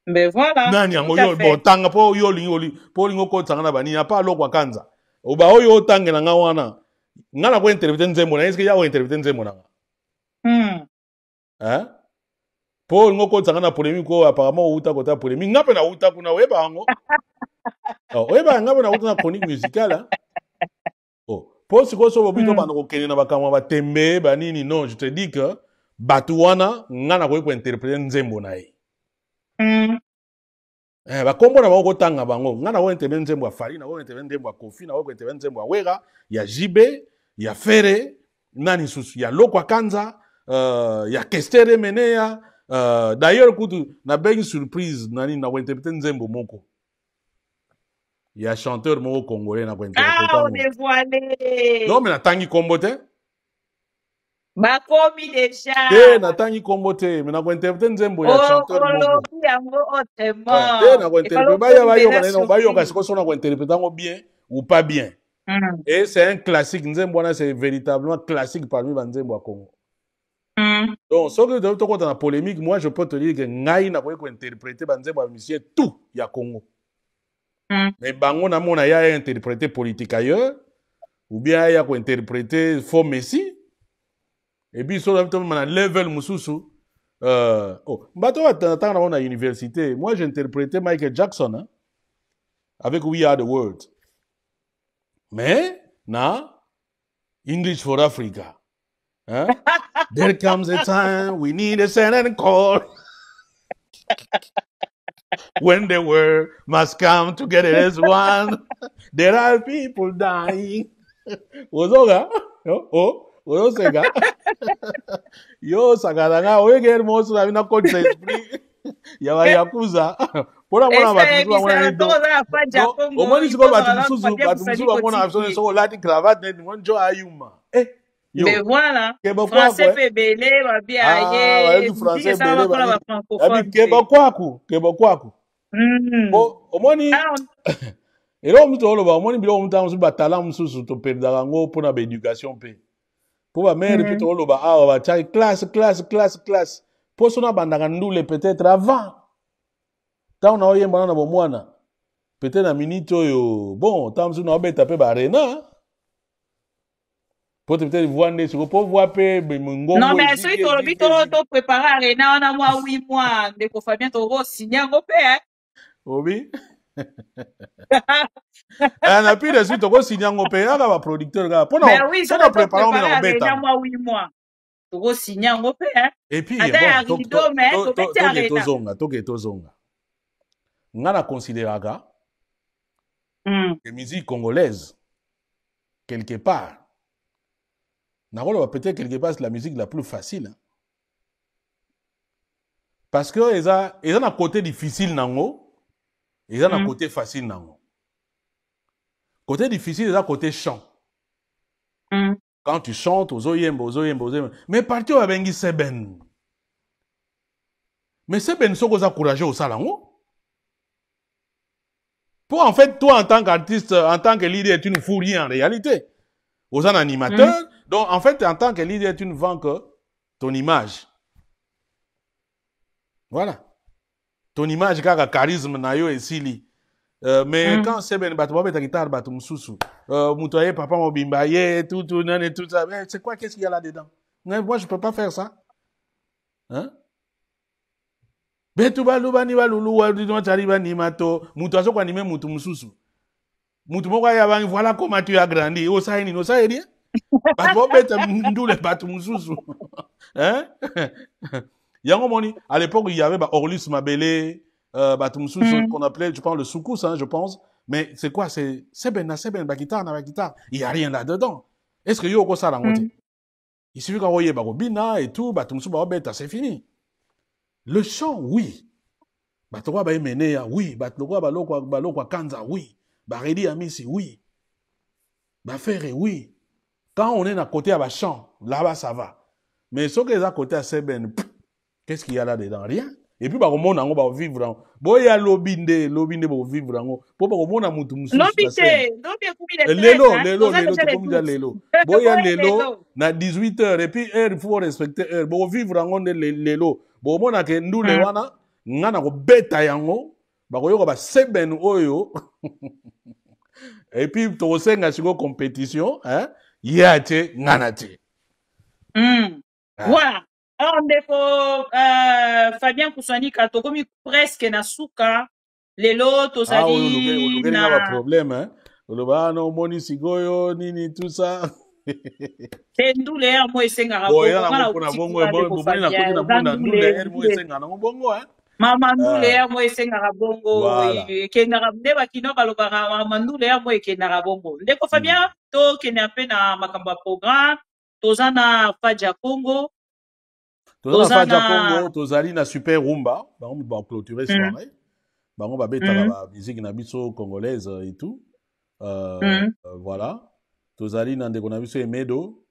Mais voilà. Nani yango yo botanga po yo lingo ko tsanga na bani ya pa lokwa kanza. Oba oyo tange na ngawana. Ngana ko interpréter nzembo na est-ce que ya ko interpréter nzembo na. Hein? Po lingo ko tsanga na polémique ko apparemment uta ko ta polémique ngape na uta kuna weba ngo. Oh, weba ngape na uta na chronique musicale. Oh, po siko so bobito bana ko kene na bakamwa ba tembe ba nini non, je te dis que batuwana ngana ko interpréter nzembo na ye. Bakombo na bango tanga bango ngana ko intervenir nzembo ya Fali na ko intervenir nzembo ya Kofi na ko intervenir nzembo ya Wera ya Jibe ya Fere nani susu ya Lokwa Kanza ya Kestere Menea d'ailleurs kutu na bengi surprise nani na ko intervenir nzembo moko ya chanteur moko congolais na ko intervenir on est voilé non mais na tangi kombo te bakomi déjà na tangi kombo te mais na ko intervenir nzembo ya chanteur moko na ko intervenir ba yo ka siko sona ko interpréter ngo bien ou pas bien et c'est un classique nzembo na c'est véritablement classique parmi ba nzembo ya Congo donc ce que tu as dans la polémique moi je peux te dire que ngai na ko interpréter ba nzembo ya monsieur tout ya Congo mais bango na mona ya interpréter politique ailleurs ou bien ya ko interpréter faux messie. Et puis, sur le level mususu, bateau attendre à l'université. Moi, j'interprétais Michael Jackson, hein, avec We Are the World. Mais, English for Africa. Hein? There comes a time we need a send and call. When the world must come together as one, there are people dying. Oyo sega. Yo sagadanga oyege mosu na bina contre esprit. Ya ba yakuza. Pona mona batu mona ndo. Omoni siko batu mususu mona absone so lati cravate ne ngonjo ayuma. Mais voilà, français fait belé, va bien aïe. Français belé, va bien. Kebokwaku. Omoni. Et là, on dit, omoni bilo on t'a ba talent mususu to perdanga ngo pona ba éducation pe. Po ba mère pe to lo ba ba chai classe. Po sona bandanga ndule peut-être avant. Tant na oyemba na bo mwana. Peut-être na minute yo. Bon, tant mususu na obeta pe ba arena. Peut-être voir des choses pour voir pe ngongo. Non mais celui to lobi to préparer arena on a moi 8 mois de ko Fabien to go signer ngo pe hein. Obi. On a plus de suite to signer ngo pe là ba producteur ga. Pour mais oui, ça doit préparer on est en bêta. On a moi 8 mois. To go signer ngo pe hein. Et puis bon, tozonga. Ngana considéraga que musique congolaise quelque part peut-être quelque part c'est la musique la plus facile. Parce que ils ont un côté difficile nango, ils ont un côté facile nango. Côté difficile, ils ont un côté chant. Quand tu chantes, aux oyembo. Mais parti au abengi seben. Mais seben so goza courageux au salango. Pour en fait, toi en tant qu'artiste, en tant que leader, tu ne fous rien en réalité. Aux animateurs, donc en fait, en tant que leader, tu ne vends que ton image. Voilà. Ton image, kaka charisme na yo esili. Mais quand c'est ben batu ta guitare batu mususu, mutoye papa mobimba ye tout ça, c'est quoi qu'est-ce qu'il y a là-dedans? Moi je peux pas faire ça. Hein? Betu baluba ni balulu wa dino chariba ni mato, muto aso kwa nime mutu mususu. Mutu moko ya bangi voilà comment tu as grandi. O ça ni ça rien. Batu beta ndule batu mususu. Hein? Yango moni, à l'époque il y avait Orlus Mabele, qu'on appelait, je pense, le soukous, hein, je pense. Mais c'est quoi? C'est ben, ba guitare. Il n'y a rien là-dedans. Est-ce que yo ça rangote? Il suffit qu'on voyait bina et tout, c'est fini. Le chant, oui. Batokwa ba emenea, oui. Batokwa ba kanza, oui. Baredi amisi, oui. Bafere, oui. Quand on est à côté à chant, là-bas ça va. Mais ce qui est à côté à Seben, qu'est-ce qu'il y a là-dedans? Rien. Et puis, bah, on va vivre en. Boya lobinde, pour vivre en. Pour pas qu'on a mutu musu. Lelo. Boya lelo, na 18h, et puis, il faut respecter heure. Pour vivre en, lelo. Bon, on a que nous, les wana, ngana ko beta yango, bah, ko ba seben oyo. Et puis, to senga siko compétition, hein, yate, nganate. Voilà. Alors, ndeko Fabien Koussanika tokomi presque na suka lelo tozali na problème hein. Oloba no moni sigoyo nini tout ça. Ndule ya mo esenga bongo hein. Mama ndule ya mo esenga bongo ekenda ndeba kino balobaka mama ndule ya mo ekenda bongo. Ndeko Fabien to kena pe na makamba programme tozana Fadja Congo. Tozali na super rumba, on va clôturer soirée. On va mettre la musique na biso congolaise et tout. Voilà. Tozali na ndeko na biso emedo.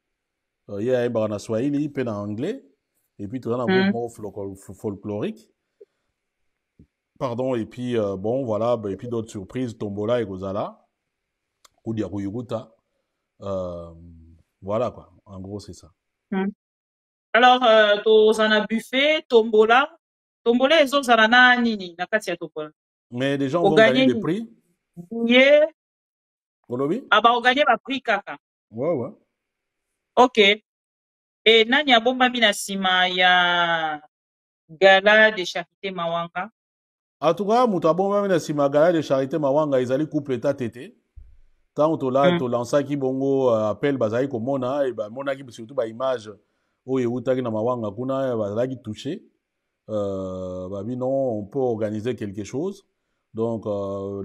Il y a un na swahili, pe na anglais. Et puis tozali na mouvement folklorique. Pardon, et puis bon, voilà, et puis d'autres surprises, Tombola et Gozala. Koudia Kuyuguta. Voilà quoi. En gros, c'est ça. Alors, tozana buffet, tombola. Tombola, ils ont zana nini, na katia tombola. Mais les gens vont gagner des prix. Oui. Ah bah, on gagne ma prix, kaka. Ouais. Ok. Et nani a bomba mina sima ya gala de charité Mawanga? En tout cas, mouta bomba mina sima gala de charité Mawanga, ils allaient couper ta tété. Tant que là, tu lances qui bongo appelle bazai comme mona, et bah, mona qui surtout bah image. Oye utaki na mawanga kuna bazalaki touché non on peut organiser quelque chose donc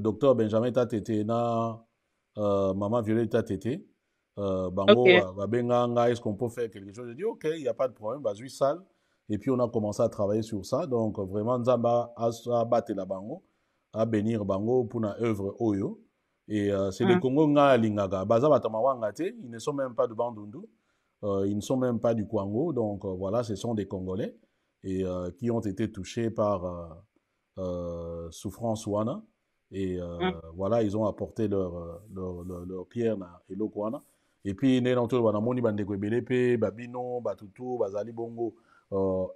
docteur Benjamin Tatete na maman Violette Tatete Ok. Bango, Babenganga, est-ce qu'on peut faire quelque chose? J'ai dit, ok, il n'y a pas de problème, vas-y, salle. Et puis, on a commencé à travailler sur ça. Donc, vraiment, Nzamba a battu la Bango, à bénir Bango pour une œuvre Oyo. Et c'est les Congos nga lingaga. Baza batamawanga te, ils ne sont même pas de Bandundu. Ils ne sont même pas du Kwango. Donc, voilà, ce sont des Congolais et qui ont été touchés par souffrance Wana. Et voilà, ils ont apporté leur pierre na eloko wana. Et puis, né dans tout le monde, bandeko ebelepe, babino, batutu, bazali bongo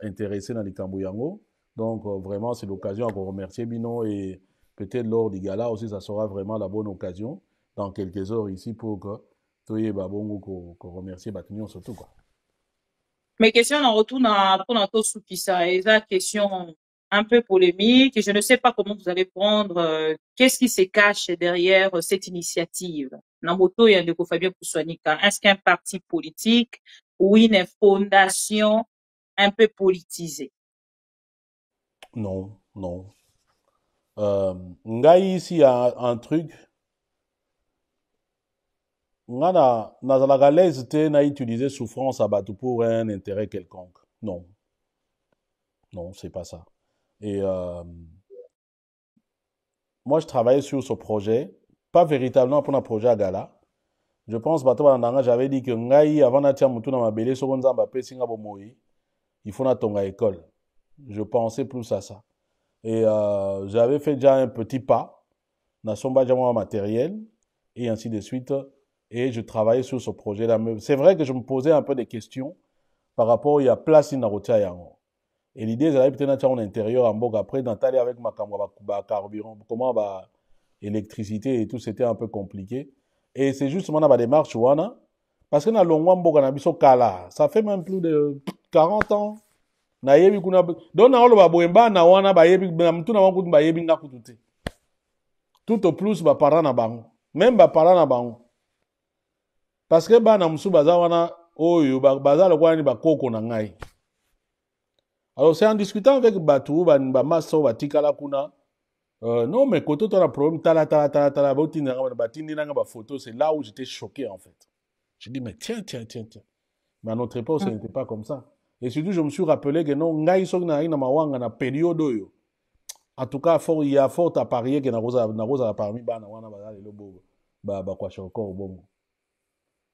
intéressés dans les Kamboyango. Donc, vraiment, c'est l'occasion à remercier Bino et peut-être lors du gala aussi, ça sera vraiment la bonne occasion dans quelques heures ici pour que Toye Babongo qu'on remercie Batunion surtout quoi. Mes questions en retour pour notre Soupissa, et la question un peu polémique, et je ne sais pas comment vous allez prendre, qu'est-ce qui se cache derrière cette initiative? Namoto et Ndeko Fabien Kousouanika, est-ce qu'un parti politique ou une fondation un peu politisée? Non, non. Ngai ici, il y a un truc. Nga nazalaka l'aise te na utiliser souffrance à bateau pour un intérêt quelconque. Non. Non, c'est pas ça. Et moi, je travaillais sur ce projet, pas véritablement pour un projet à gala. Je pense que j'avais dit que ngai avant d'aller mutu na mabele so nzamba pe singa bomoi, il faut na tonga école. Je pensais plus à ça. Et j'avais fait déjà un petit pas, na somba déjà matériel et ainsi de suite. Et je travaillais sur ce projet-là. C'est vrai que je me posais un peu des questions par rapport à la place in Narotia Yango. Et l'idée, c'est peut-être en intérieur, en bok après, d'aller avec ma carburant, comment électricité et tout, c'était un peu compliqué. Et c'est justement la démarche wana, parce que na longwa mboka na biso kala, ça fait même plus de 40 ans. Na yebi kuna donc na olo ba boemba na wana ba yebi na mtu na wangu ba yebi nga kutute. Tout au plus ba parents na bango, même ba parents na bango. Parce que bana musu baza wana oyo baza lokwa ni bakoko na ngai. Alors c'est en discutant avec Batou, ba maso batikala kuna non mais quand tu as un problème tala photo, c'est là où j'étais choqué en fait. J'ai dit mais tiens. Mais à notre époque, ce n'était pas comme ça. Et surtout je me suis rappelé que non ngai sok na ina mawanga na période oyo. En tout cas, il y a fort à parier que na rosa parmi bana wana bazali lobo ba kwa shoko bongo.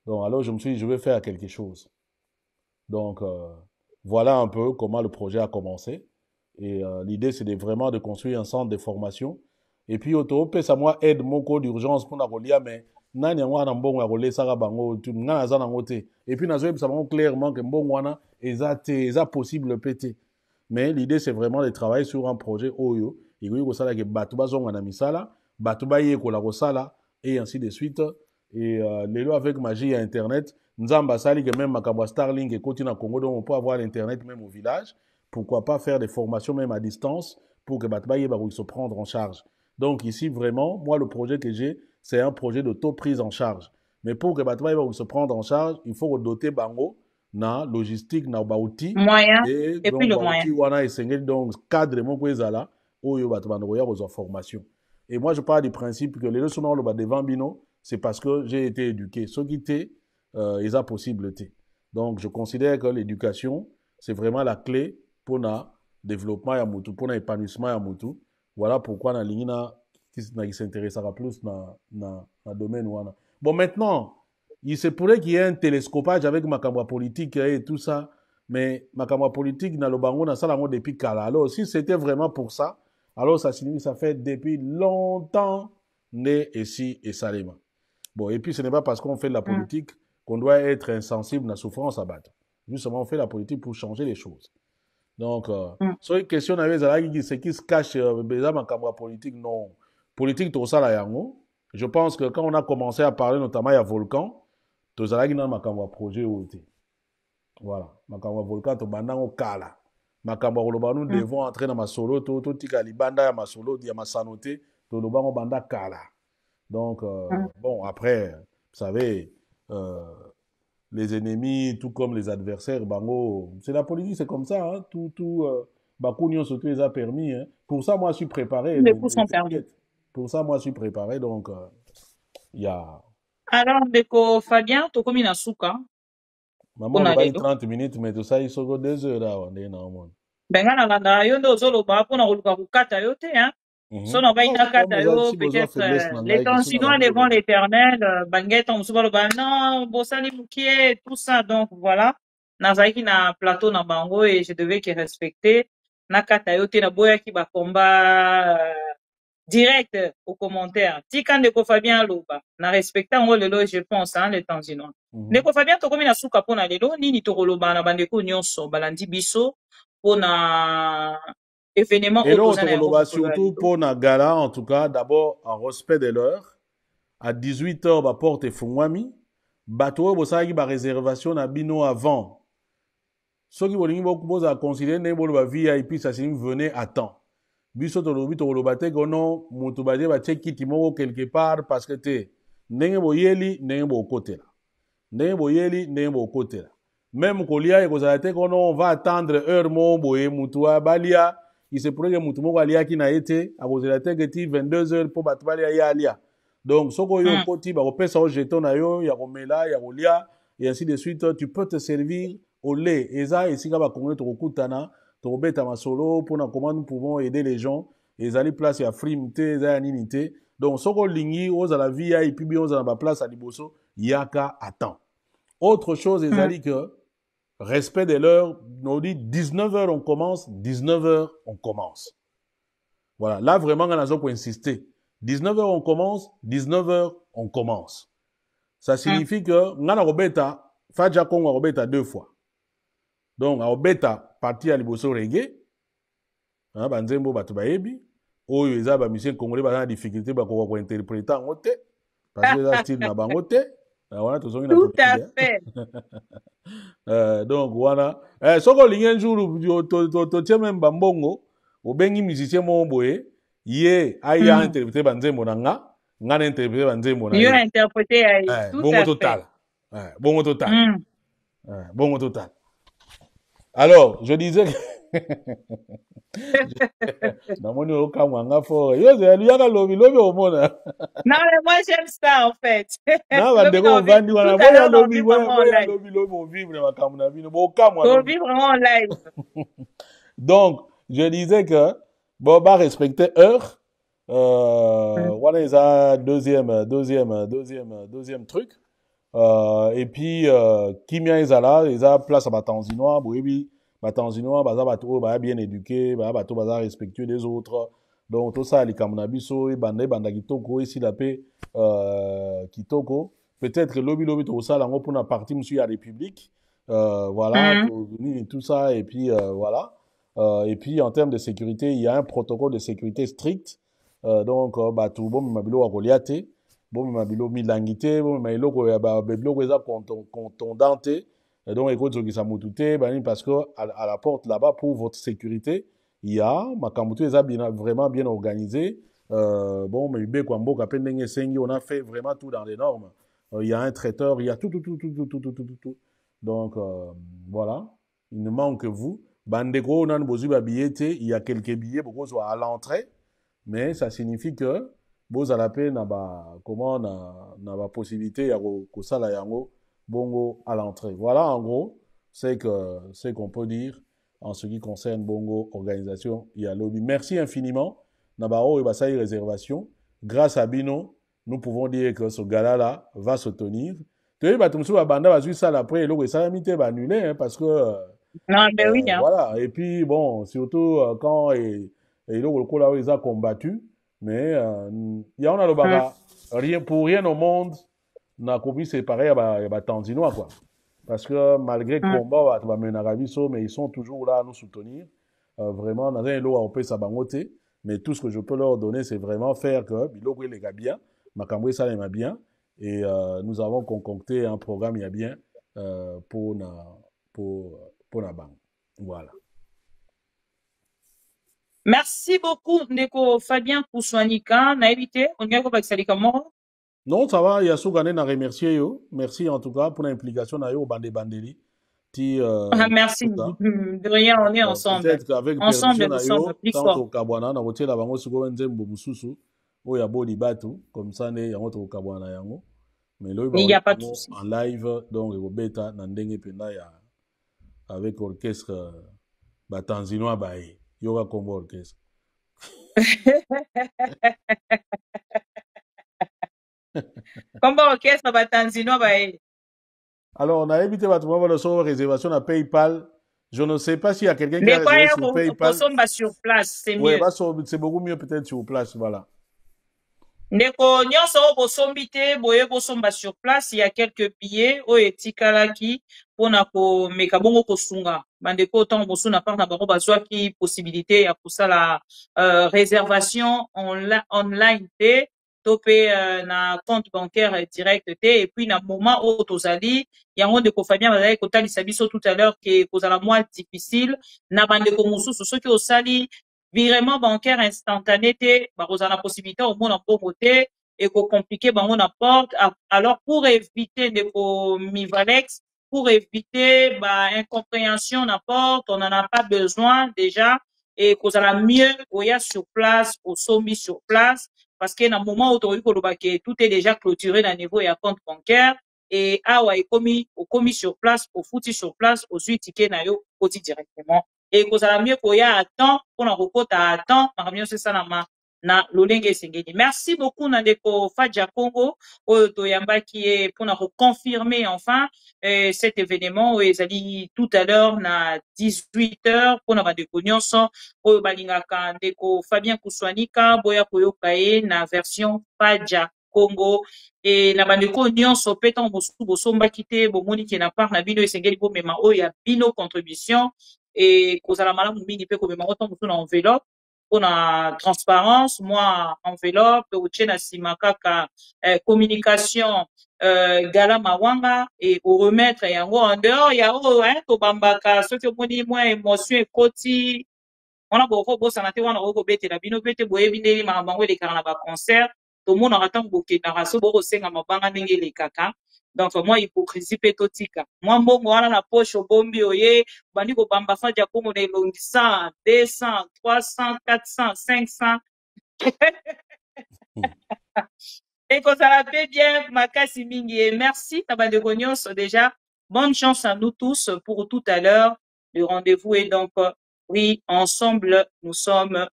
Donc alors je me suis dit, je vais faire quelque chose. Donc voilà un peu comment le projet a commencé. Et l'idée c'est vraiment de construire un centre de formation. Et puis autope ça moi aide mon cours d'urgence pour la relia mais nani wana mbongo ya relais ça bango tu ngana za ngote. Et puis nazo ça vraiment clairement que mbongo wana eza possible péter. Mais l'idée c'est vraiment de travailler sur un projet oyo et ko sala ke batu bazonga na misala, batu baye ko la sala et ainsi de suite. Et les lois avec magie à Internet, Nzamba sali que même Makabwa Starlink et continue à Congo, donc on peut avoir l'Internet même au village. Pourquoi pas faire des formations même à distance pour que Batbaye se prendre en charge. Donc ici, vraiment, moi, le projet que j'ai, c'est un projet d'auto-prise en charge. Mais pour que Batbaye se prendre en charge, il faut doter Bango na logistique, na outils. Moyen. Et puis le moyen. Donc, cadre, mon là, où il y a formation. Et moi, je parle du principe que les leçons devant Bino, c'est parce que j'ai été éduqué. Ce qui était, ils ont possibilité. Donc, je considère que l'éducation, c'est vraiment la clé pour le développement ya mutu, pour l'épanouissement ya mutu. Voilà pourquoi na lingina qui s'intéressera plus na domaine wana. Bon, maintenant, il se pourrait qu'il y ait un télescopage avec Makambwa politique et tout ça, mais Makambwa politique na lobango na salango depuis kala. Alors, si c'était vraiment pour ça, alors ça signifie ça fait depuis longtemps né ici et Salema. Bon, et puis ce n'est pas parce qu'on fait de la politique qu'on doit être insensible à la souffrance à battre. Justement, on fait la politique pour changer les choses. Donc, sur une question, ce qui se cache dans ma politique, non. Politique, tout ça, là, je pense que quand on a commencé à parler, notamment, il y a Volcan, tout ça, là, ma projet, voilà. Ma Volcan, tout ça, au Kala. Ma nous devons entrer dans ma solo, tout tika libanda, ma solo, il y a ma sanoté, tout le banc, banda Kala. Donc, bon, après, vous savez, les ennemis, tout comme les adversaires, bango, c'est la politique, c'est comme ça, hein, Bakounion surtout les a permis, hein. Pour ça, moi, je suis préparé. Les coups sont permis. Pour ça, moi, je suis préparé, donc, il y a... Alors, ndeko Fabien, tokomi na suka. Maman, on va 30 minutes, mais tout ça, il se 2 heures là, on est normalement. Benga na landa yo ndo zoloba pona koluka kukata yo te, hein. So na bai na kata yo, peut-être les temps chinois devant l'éternel, banguette on souvent le ban non, bosali mukie, tout ça, donc voilà. Nazaki na plateau na bango et je devais que respecter. Na kata yo te na boya ki ba combat direct au commentaire. Tika ndeko Fabien Aloba. Na respectant ngo lelo, je pense, hein, les temps chinois. Ndeko Fabien tokomi na suka pona lelo, nini tokoloba na bandeko nyonso, balandi biso, pona événement et surtout pour na gala, en tout cas, d'abord en respect de l'heure. À 18h, ba porte et fungwami. Bato bosaki ba réservation na bino avant. Ceux qui voulaient beaucoup à considérer ne bolo VIP, ça c'est venez à temps. Biso to lobi to lobate gono mutu baje ba check moko quelque part parce que te ndenge boyeli ndenge bo côté là. Ndenge boyeli ndenge bo côté là. Même kolia ekozala te kono on va attendre heure mo boye mutu balia. Il se pourrait que mutu moko alia ki na été a kozela te que ti 22h pour batu balia ya alia. Donc soko yo poti ba kopesa o jeton na yo ya komela ya kolia et ainsi de suite, tu peux te servir au lait. Eza esika ba kongo to kokutana to beta masolo pour na comment nous pouvons aider les gens. Les allées place ya frimte eza ya ninité. Donc soko lingi oza la via et puis bien oza na ba place à liboso yaka attend. Autre chose les allées que respect de l'heure, on dit 19h on commence, 19h on commence. Voilà, là vraiment on a besoin pour insister. 19h on commence, 19h on commence. Ça signifie que ngana robeta faja kongo robeta 2 fois. Donc robeta parti à liboso reggae. Hein banzembo batu bayebi. Oyo eza ba musicien congolais ba na difficulté ba ko interpréter en ote parce que ça style na bangote. Voilà tout à fait. Donc voilà. Soko lingen jour to tie même bambongo obengi musicien mo boye ye aya interpréter banzembo nanga. Nga interprété banzembo na yo interprété ay tout bon à total. fait. Bon total. Bon total. Alors, je disais que non mais moi j'aime ça en fait. Non, vraiment live. Donc, je disais que Boba respectait heure. Voilà, ils a deuxième truc. Et puis, Kimia ils a là, ils a place à Batanzinois, Boebi, Batanzinois, Baza bien éduqué, Baza respectueux des autres. Donc, tout ça, les Kamunabiso, Banda Kitoko, ici la paix, Kitoko. Peut-être que lobby, tout ça, là, on pour la partie, monsieur, à la République. Voilà, tout ça, et puis, voilà. Et puis, en termes de sécurité, il y a un protocole de sécurité strict. Donc, tout bon, mabilo a Goliath, bon, mabilo milangité, bon, mabilo ko eza contondante. Donc, écoute, ce qui s'amoutoute, parce que à la porte là-bas, pour votre sécurité, il y a, makamoutou eza vraiment bien organisé. Bon, mais on a fait vraiment tout dans les normes. Il y a un traiteur, il y a tout. Donc, voilà. Il ne manque que vous. Bandeko, on a un billet, il y a quelques billets pour qu'on soit à l'entrée. Mais ça signifie que vous allez paix n'a pas possibilité ya ko sala yango bongo à l'entrée. Voilà en gros c'est qu'on peut dire en ce qui concerne bongo organisation il y a lobby. Merci infiniment Nabaro et Basai réservation. Grâce à Bino, nous pouvons dire que ce gala là va se tenir. Tu vois tout ça banda va ça après le ça limité va annuler parce que non mais oui hein. Voilà et puis bon surtout quand et le là ils ont combattu mais il y a on a le baga rien pour rien au monde n'a copie séparé à Tanzinois quoi parce que malgré le combat va mener Arabiso mais ils sont toujours là à nous soutenir vraiment dans un lot à opé sa bangoté mais tout ce que je peux leur donner c'est vraiment faire que biloko les gars bien makambo ça les bien et nous avons concocté un programme il y a bien pour la banque voilà. Merci beaucoup, Ndeko Fabien Kouswanika. Na évité, on y a quoi comment? Non, ça va, il y a Sougane à remercier yo. Merci en tout cas pour l'implication na yo au Bandeli. Merci. De rien, on est ensemble. Peut-être qu'avec ensemble, nous sommes plus forts. Tant au Kabwana, na rotier la bango sugo nzembo mususu. O ya bodi batu, comme ça ne yango to Kabwana yango. Mais là, il n'y a pas de souci. En live, donc, il bêta nandenge penda avec orchestre batanzinois bae. Yoga combo orchestre. Combo orchestre batanzinois bae. Alors, on a évité votre réservation à PayPal. Je ne sais pas s'il y a quelqu'un qui a réservé sur PayPal. Sur place, c'est mieux. Oui, c'est beaucoup mieux peut-être sur place, voilà. Ndeko nyonso bosombi te boye bosomba sur place, il y a quelques billets o etikalaki pona ko meka bongo kosunga bandeko tant bosu na part na bango bazwa ki possibilité ya kusala réservation online te topé na compte bancaire direct te et puis na moment o tozali yango ndeko Fabien bazali kotalisa biso tout à l'heure que kozala moins difficile na bandeko mususu soki osali virement bancaire instantané te la possibilité au monde en pauvreté et ko compliqué bango na porte alors pour éviter de mivalex pour éviter incompréhension na porte on n'en a pas besoin déjà et kozala mieux oya sur place au sombi sur place parce que na moment où tout est déjà clôturé na niveau ya compte bancaire et awa commis sur place au fouti sur place au suite ticket na yo oti directement et kozala mieux koya à temps pour na kokota à temps makamio c'est ça na lolenge sengeni. Merci beaucoup Nandeko Fadja Congo to yamba qui est pour na confirmer enfin cet événement où ezali tout à l'heure na 18h pour na bandeko nyonso oyo balingaka ndeko Fabien Kuswanika boya koyoka ye na version Fadja Congo et na bandeko nyonso petan bosomba kite bomoni ki na part na bino esengeli bo mema oyo ya bino contribution et kozala malamu mingi pe ko mema autant na enveloppe pour la transparence moi enveloppe ou tchena simakaka communication gala mawanga et au remettre yango en dehors ya o to bambaka soki omoni moi émotion ekoti on a beaucoup bossa na te wana ko betela bino pete boyebi ndeli makambo elekaka na ba concert to mona ratan bokenda raso boko senga mabanga ndenge elekaka. Donc moi hypocrisie petotika moi mbongo wana na poche bombi oye bandi ko bamba Fadja Congo na longi 100 200 300 400 500 et que ça la fait bien makasi mingi et merci tabande konyos déjà bonne chance à nous tous pour tout à l'heure le rendez-vous est donc oui ensemble nous sommes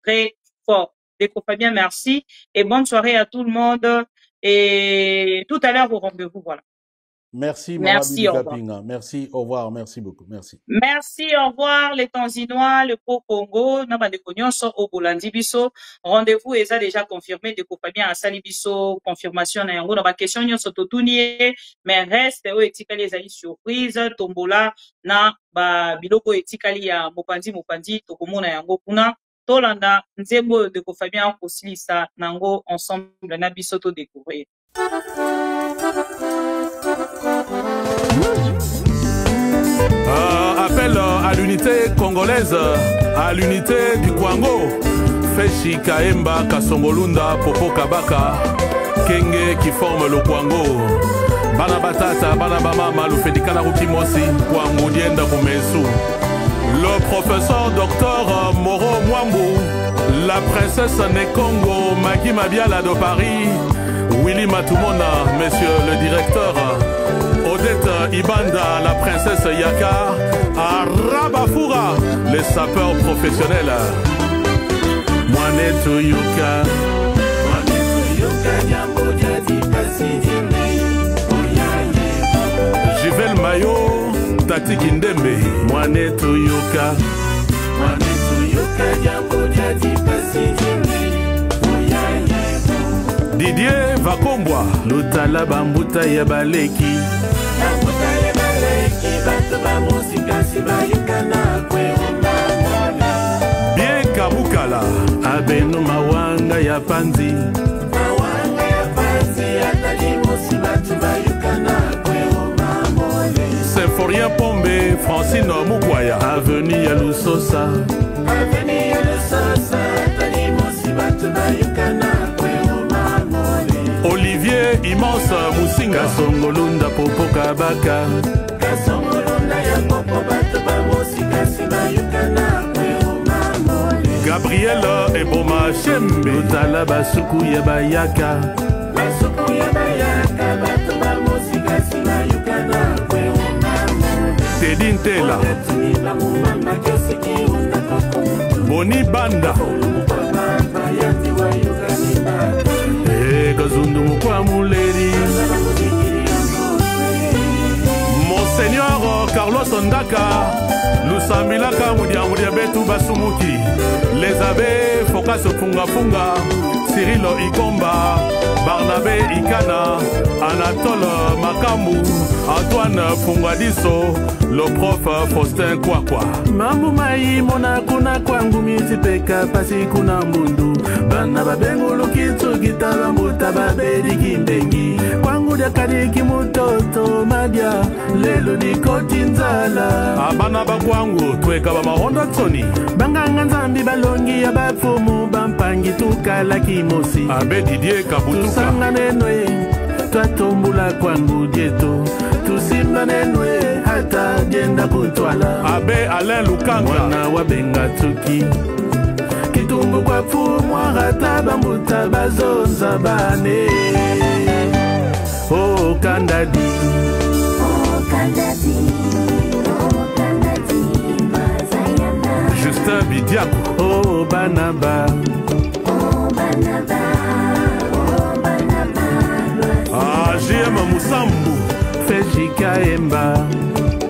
très forts. Deko Fabien merci et bonne soirée à tout le monde. Et tout à l'heure au rendez-vous, voilà. Merci, merci, au revoir. Merci, au revoir, merci beaucoup, merci. Merci, au revoir, les Tanzinois, le Congo, au Bolandi Biso. Rendez-vous est déjà confirmé de Fabien à Sali Biso, confirmation na yango, na question nyo sototunie, mais reste, etikali ezali surprise, tombola, na, biloko etikali ya mopandi, tokomona yango kuna. Tolanda nzembo de Fabien kosilisa nango ensemble na bisoto découvrir. Appel à l'unité congolaise, à l'unité du Kwango. Feshi Kaemba Kasongolunda Popo Kabaka Kenge qui forme le Kwango. Bana Batata, Bana Bama Malufedikana Rukimosi, Kwango Dienda Kumesu. Le professeur docteur Moro Mwambu, la princesse Nekongo Maki Mabiala de Paris, Willy Matumona, monsieur le directeur, Odette Ibanda, la princesse Yaka, Arabafura, les sapeurs professionnels. Mwanetu Yuka, Jivel Mayo, Tati Kindembe, Mwanetu Yuka, Didier Vakombwa, Lutala Bambuta Yabaleki, Bien Kabukala, Abeno Mawanga ya Panzi, Symphorien Pombe, Francine Mukwaya, Avenue Yalusosa, Olivier Immense Musinga, Songolunda Popo Kabaka, Gabriel Eboma Shembe, Lutala Basuku Yabayaka, Ntela Boni Banda Gazundu Mukwa Muleri Monseigneur Carlos Ondaka Lusambilaka Mudia Betu Basumuki Les Abbés Focas Funga Cyril Ikomba Barnabé Ikana Anatole Makambu Antoine Fungadiso le prof Faustin Kwakwa Mambu mai mona kuna kwangu mitipeka pasi kuna mbundu Bana babengulu kitu kitala muta babedi kimbengi Kwangu dakadiki mutoto madia lelo nikoti nzala Abana bakwangu tweka ba mahondo tsoni Banganga nzambi balongi ya bafumu bampangi tukala kimosi Abe Didier Kabutuka Tusanga nenwe twatombula kwangu dieto Tusimba nenwe hata jenda kuntwala Abe Alain Lukanga Mwana wabenga tuki Kitumbu kwa fumwa hata bamuta bazonza bane Oh Kandadi Oh Kandadi Oh Kandadi Mazayana Justin Bidiako Oh Banaba Oh Banaba Oh Banaba Ah JM Musambu Fejika Emba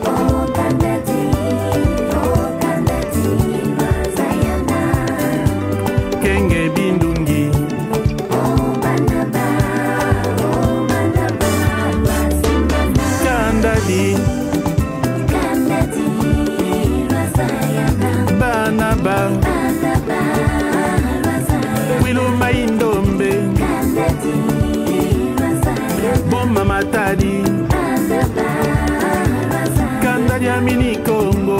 Oh Kandadi Oh Kandadi Mazayana Kenge Bindungi Oh Banaba Oh Banaba Kandadi Kandadi Mazayana Banaba Banaba Mazayana Wiluma Indombe Kandadi Mazayana Boma Matadi Kandadi Amini Kongo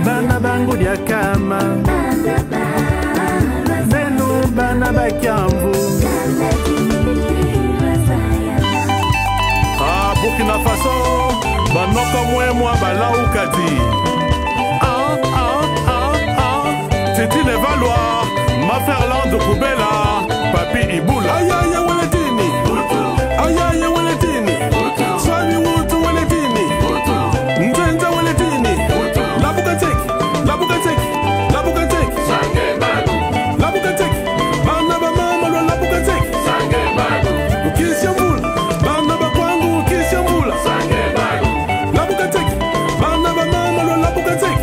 Bana Bangu Dia Kama Benu Bana Bakiambu Burkina Faso Banoko Mouemwa Balaou Kadi Titi Valois Maferland Koubela Papi Iboula Ayaya Waletini Ayaya Waletini Swami Wutu Waletini Nzenza Waletini Labukatek Labukatek Labukatek Labukatek Banaba Mama lo Labukatek Ukishamvula Banaba Kwangu Ukishamvula Labukatek Banaba Mama lo Labukatek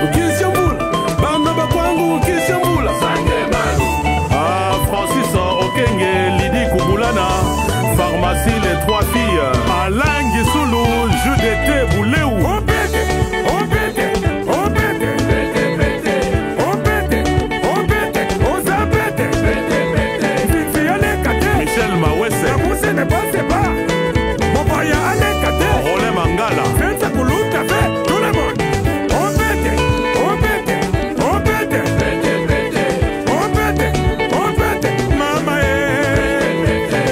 Ukishamvula Banaba Kwangu Ukishamvula Francis Okenge Lydie Kubulana Pharmacie les trois filles Alain Gisoulou Jeu d'été Bouléou Michel Mawese Ne pensez pas Mon voyage allez Kate Rolé Mangala Faites ça pour l'autre café Tout le monde On pète Maman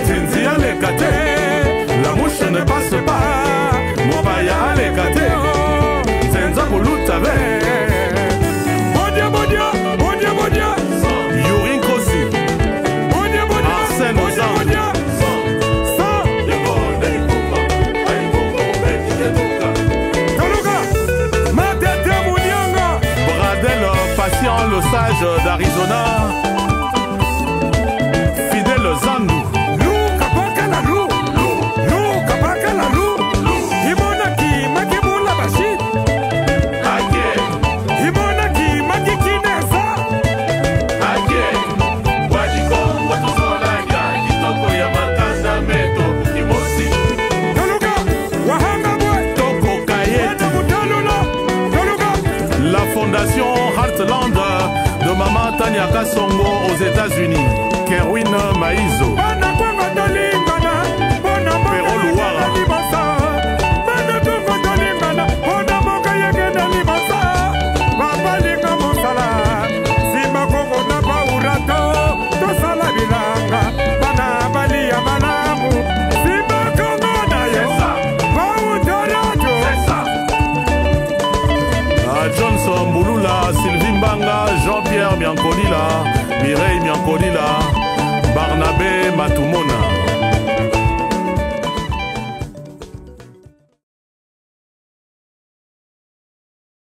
Tinzi Alekate La mouche ne passe pas Mobaya Alekate Zenza Boulutave Bodia Yurin Kosi Arsène Ozan Bradel Patient le sage d'Arizona Fidèle Zandou Fondation Heartland de Maman Tania Kassongo aux États-Unis. Kerwin Maïzo. Pero Louara. Johnson Bouloula, Sylvie Mbanga, Jean-Pierre Miancolila, Mireille Miancolila.